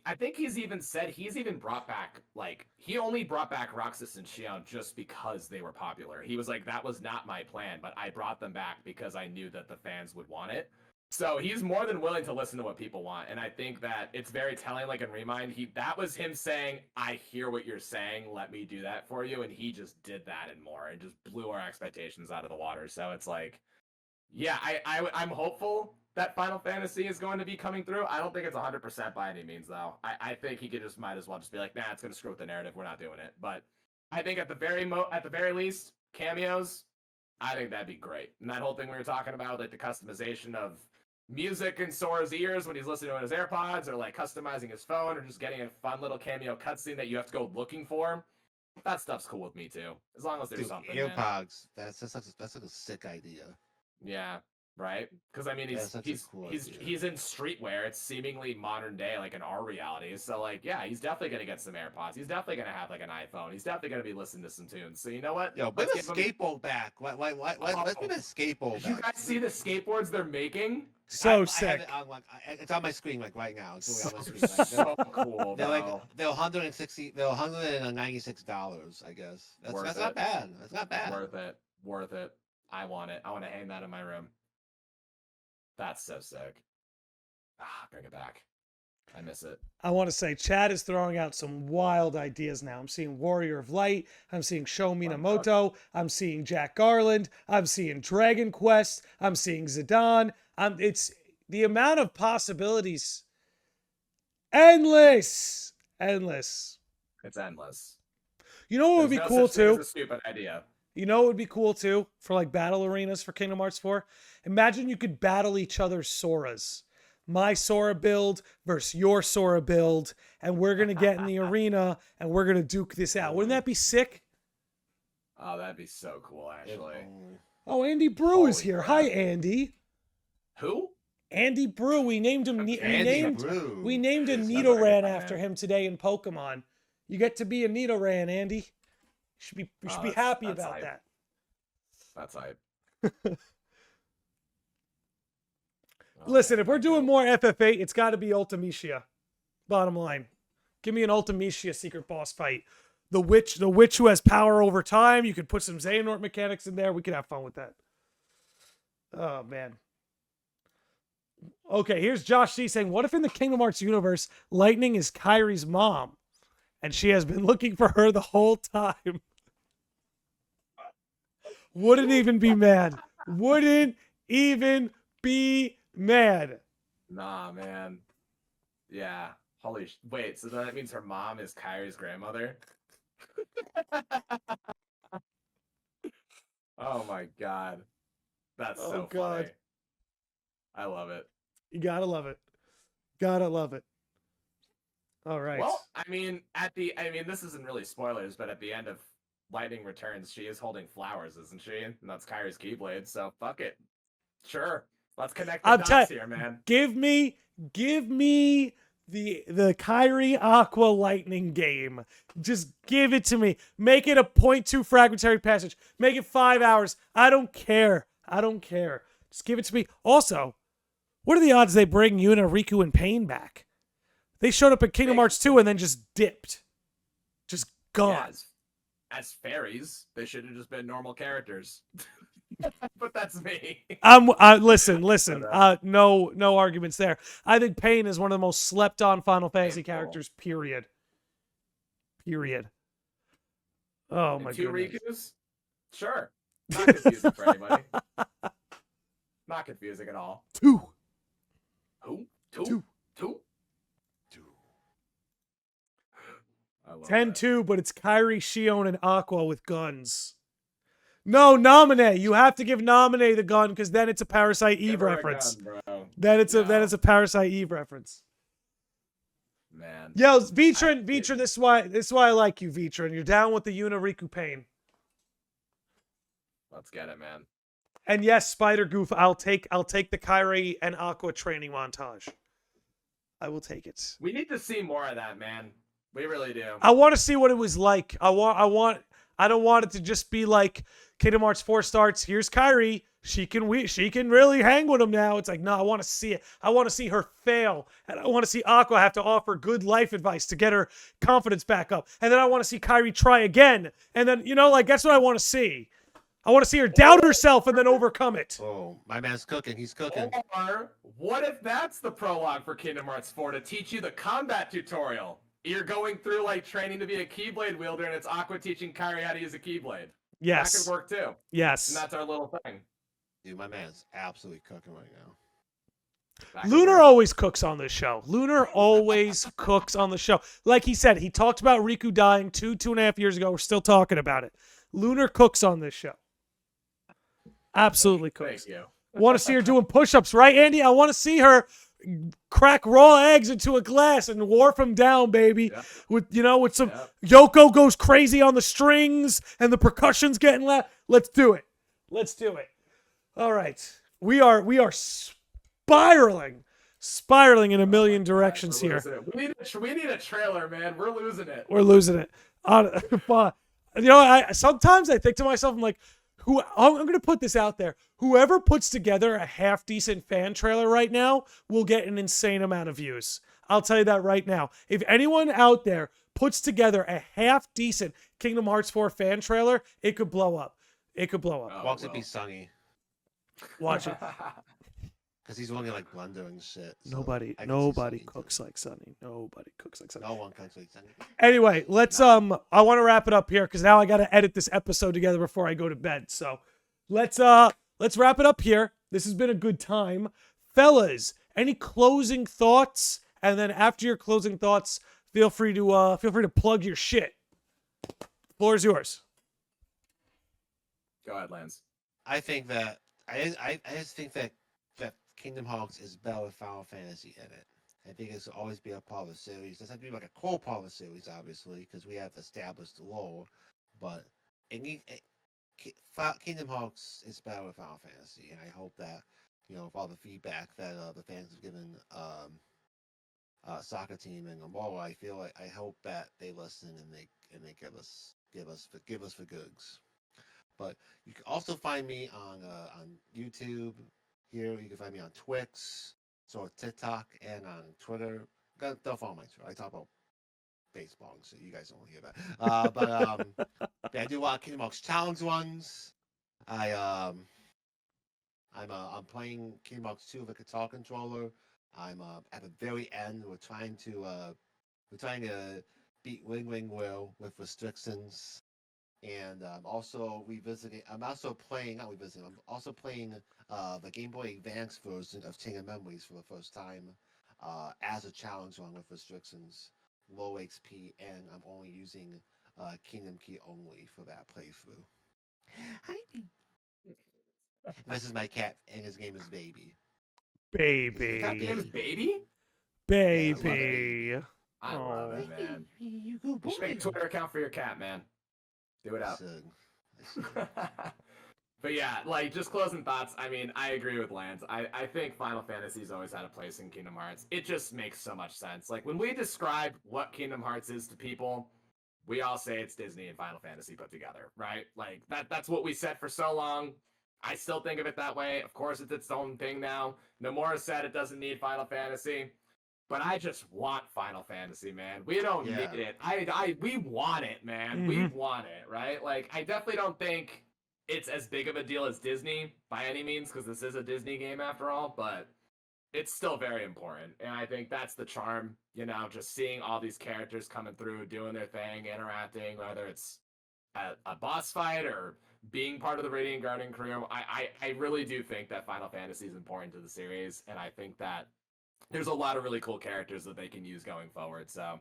I think he's even brought back, like, he only brought back Roxas and Xion just because they were popular. He was like, that was not my plan, but I brought them back because I knew that the fans would want it. So he's more than willing to listen to what people want. And I think that it's very telling, like in Remind, that was him saying, I hear what you're saying, let me do that for you. And he just did that and more and just blew our expectations out of the water. So it's like, yeah, I'm hopeful that Final Fantasy is going to be coming through. I don't think it's 100% by any means, though. I think he might as well just be like, nah, it's going to screw with the narrative. We're not doing it. But I think at the very least, cameos, I think that'd be great. And that whole thing we were talking about, like the customization of music in Sora's ears when he's listening to his AirPods, or like customizing his phone, or just getting a fun little cameo cutscene that you have to go looking for. That stuff's cool with me too, as long as there's something. AirPods, that's like a sick idea. Yeah, right. Because I mean, he's in streetwear. It's seemingly modern day, like in our reality. So like, yeah, he's definitely gonna get some AirPods. He's definitely gonna have like an iPhone. He's definitely gonna be listening to some tunes. So you know what? Yo, bring a skateboard back. Let's bring a skateboard back. You guys see the skateboards they're making? So sick. It's on my screen like right now. It's on my screen. So cool. They're like they're $196, I guess. That's not bad. That's not bad. Worth it. I want it. I want to hang that in my room. That's so sick. Bring it back. I miss it. I want to say Chad is throwing out some wild ideas now. I'm seeing Warrior of Light. I'm seeing Sho Minamoto. I'm seeing Jack Garland. I'm seeing Dragon Quest. I'm seeing Zidane. It's the amount of possibilities. Endless. It's endless. You know what would be cool too? It's a stupid idea. You know what would be cool too for like battle arenas for Kingdom Hearts 4? Imagine you could battle each other's Soras. My Sora build versus your Sora build, and we're going to get in the arena and we're going to duke this out. Wouldn't that be sick? Oh, that'd be so cool, actually. Oh, Andy Brew is here. Hi, Andy. Who? Andy Brew. We named him. We named a Nidoran after him today in Pokemon. You get to be a Nidoran, Andy. You should be happy about hype. that. That's hype. Listen, if we're doing more FF8, it's got to be Ultimisia. Bottom line. Give me an Ultimisia secret boss fight. The witch who has power over time. You could put some Xehanort mechanics in there. We could have fun with that. Oh, man. Okay, here's Josh C saying, what if in the Kingdom Hearts universe, Lightning is Kairi's mom, and she has been looking for her the whole time? Wouldn't even be mad. Wouldn't even be mad. Nah, man. Yeah. Wait, so that means her mom is Kairi's grandmother? Oh my god. That's so funny. I love it. You gotta love it. Gotta love it. All right. Well, I mean, this isn't really spoilers, but at the end of Lightning Returns, she is holding flowers, isn't she? And that's Kairi's Keyblade, so fuck it. Sure. Let's connect the dots here, man. Give me the Kairi Aqua Lightning game. Just give it to me. Make it a 0.2 fragmentary passage. Make it 5 hours. I don't care. Just give it to me. Also, what are the odds they bring Yuna, Riku, and Pain back? They showed up at Kingdom Hearts 2 and then just dipped. Just gone. Yeah, as fairies, they should have just been normal characters. But that's me. Listen. No arguments there. I think Pain is one of the most slept on Final Fantasy characters, period. Oh my goodness. 2 Rikus? Sure. Not confusing for anybody. Not confusing at all. 2. Who? 2? 10-2, but it's Kairi, Xion, and Aqua with guns. No, Naminé. You have to give Naminé the gun because then it's a Parasite Eve reference. Then it's a Parasite Eve reference. Man. Yo, Vitrin, this is why I like you, Vitrin. You're down with the Yuna Riku Pain. Let's get it, man. And yes, Spider Goof, I'll take the Kairi and Aqua training montage. I will take it. We need to see more of that, man. We really do. I want to see what it was like. I don't want it to just be like Kingdom Hearts 4 starts. Here's Kairi. She can really hang with him now. It's like, no, I want to see it. I want to see her fail. And I want to see Aqua have to offer good life advice to get her confidence back up. And then I want to see Kairi try again. And then, that's what I want to see. I want to see her doubt herself and then overcome it. Oh, my man's cooking. He's cooking. Or what if that's the prologue for Kingdom Hearts 4 to teach you the combat tutorial? You're going through like training to be a Keyblade wielder, and it's Aqua teaching Kairi how to use a Keyblade. Yes. That could work too. Yes. And that's our little thing. Dude, my man's absolutely cooking right now. Lunar always cooks on this show. Lunar always cooks on the show. Like he said, he talked about Riku dying 2.5 years ago. We're still talking about it. Lunar cooks on this show. Absolutely cooks. Thank you. Want to see her doing push-ups, right, Andy? I want to see her crack raw eggs into a glass and warp them down, baby. Yeah. With some Yoko goes crazy on the strings and the percussion's getting loud. Let's do it. All right. We are spiraling in a million directions here. We need a trailer, man. We're losing it. We're losing it. Sometimes I think to myself, I'm like, I'm going to put this out there. Whoever puts together a half decent fan trailer right now will get an insane amount of views. I'll tell you that right now. If anyone out there puts together a half decent Kingdom Hearts 4 fan trailer, it could blow up. Watch it be Sunny. Watch it. Because he's only like blending shit. So Nobody cooks like Sunny. Nobody cooks like Sunny. No one cooks like Sunny. Anyway, let's I want to wrap it up here because now I got to edit this episode together before I go to bed. So let's wrap it up here. This has been a good time, fellas. Any closing thoughts? And then after your closing thoughts, feel free to plug your shit. Floor is yours. Go ahead, Lance. I think that I just think that Kingdom Hearts is better with Final Fantasy in it. I think it's always be a part of the series. It doesn't have to be like a core part of the series, obviously, because we have established the lore. But Kingdom Hearts is better with Final Fantasy, and I hope that with all the feedback that the fans have given Soccer Team and Amora, I hope that they listen and they give us the goods. But you can also find me on YouTube. Here you can find me on Twix, TikTok, and on Twitter. Don't follow my Twitter. I talk about baseball, so you guys don't hear that. But I do a lot of Kingdom Hearts challenge runs. I'm playing Kingdom Hearts 2 with a guitar controller. I'm at the very end. We're trying to beat Wing Wing Will with restrictions. And I'm also playing the Game Boy Advance version of Chain of Memories for the first time as a challenge run with restrictions, low XP, and I'm only using Kingdom Key only for that playthrough. This is my cat, and his name is Baby. Baby. That name is Baby? Baby. Yeah, I love it, man. You should make a Twitter account for your cat, man. Do it up. But yeah, like, just closing thoughts. I mean, I agree with Lance. I think Final Fantasy's always had a place in Kingdom Hearts. It just makes so much sense. Like, when we describe what Kingdom Hearts is to people, we all say it's Disney and Final Fantasy put together, right? Like, that's what we said for so long. I still think of it that way. Of course, it's its own thing now. Nomura said it doesn't need Final Fantasy. But I just want Final Fantasy, man. We don't need it. We want it, man. Mm-hmm. We want it, right? Like, I definitely don't think it's as big of a deal as Disney by any means, because this is a Disney game after all, but it's still very important. And I think that's the charm, just seeing all these characters coming through, doing their thing, interacting, whether it's a boss fight or being part of the Radiant Guardian crew. I really do think that Final Fantasy is important to the series, and I think that there's a lot of really cool characters that they can use going forward. So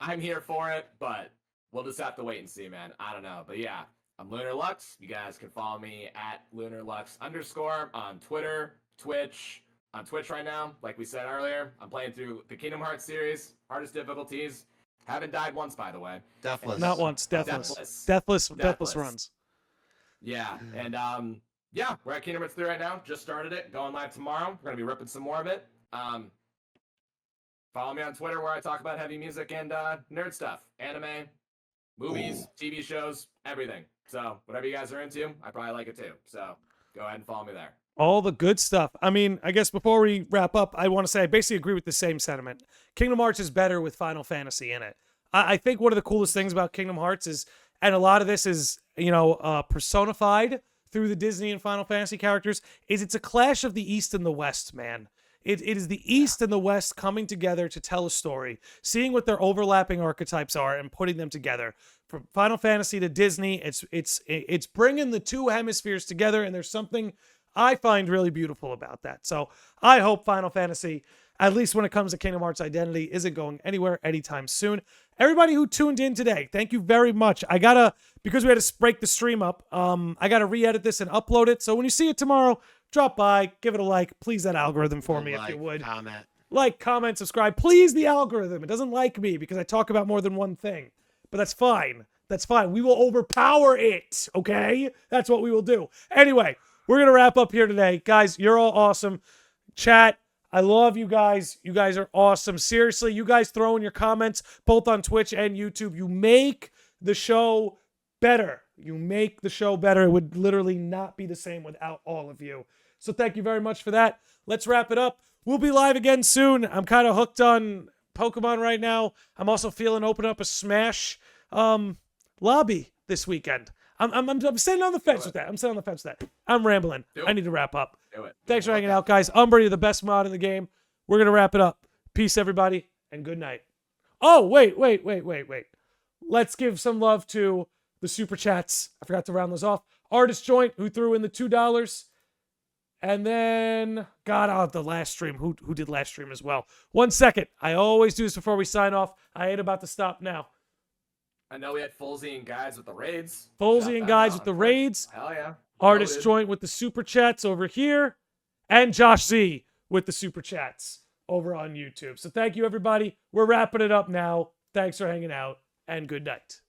I'm here for it, but we'll just have to wait and see, man. I don't know. But yeah, I'm Lunar Lux. You guys can follow me at LunarLux_ on Twitter, Twitch. On Twitch right now, like we said earlier, I'm playing through the Kingdom Hearts series, hardest difficulties. Haven't died once, by the way. Deathless. Not once. Deathless runs. Yeah, and yeah, we're at Kingdom Hearts 3 right now. Just started it. Going live tomorrow. We're going to be ripping some more of it. Follow me on Twitter where I talk about heavy music and nerd stuff, anime, movies, TV shows, everything. So whatever you guys are into, I probably like it too. So go ahead and follow me there. All the good stuff. I mean, I guess before we wrap up, I want to say I basically agree with the same sentiment. Kingdom Hearts is better with Final Fantasy in it. I think one of the coolest things about Kingdom Hearts is, and a lot of this is, personified through the Disney and Final Fantasy characters, is it's a clash of the East and the West, man. It is the East and the West coming together to tell a story, seeing what their overlapping archetypes are and putting them together. From Final Fantasy to Disney, it's bringing the two hemispheres together, and there's something I find really beautiful about that. So I hope Final Fantasy, at least when it comes to Kingdom Hearts Identity, isn't going anywhere anytime soon. Everybody who tuned in today, thank you very much. Because we had to break the stream up, I gotta re-edit this and upload it. So when you see it tomorrow, drop by, give it a like, please that algorithm for me if you would. Like, comment, subscribe. Please the algorithm. It doesn't like me because I talk about more than one thing. But that's fine. That's fine. We will overpower it, okay? That's what we will do. Anyway, we're going to wrap up here today. Guys, you're all awesome. Chat, I love you guys. You guys are awesome. Seriously, you guys throw in your comments both on Twitch and YouTube. You make the show better. You make the show better. It would literally not be the same without all of you. So thank you very much for that. Let's wrap it up. We'll be live again soon. I'm kind of hooked on Pokemon right now. I'm also feeling open up a Smash lobby this weekend. I'm sitting on the fence with that. I'm rambling. I need to wrap up. Thanks for hanging out, guys. Umbra, you're the best mod in the game. We're going to wrap it up. Peace, everybody, and good night. Oh, wait. Let's give some love to the Super Chats. I forgot to round those off. Artist Joint, who threw in the $2. And then, the last stream. Who did last stream as well? 1 second. I always do this before we sign off. I ain't about to stop now. I know we had Folsey and Guides with the raids. Folsey and Guides with the raids. Hell yeah. Artist Joint with the Super Chats over here. And Josh Z with the Super Chats over on YouTube. So thank you, everybody. We're wrapping it up now. Thanks for hanging out, and good night.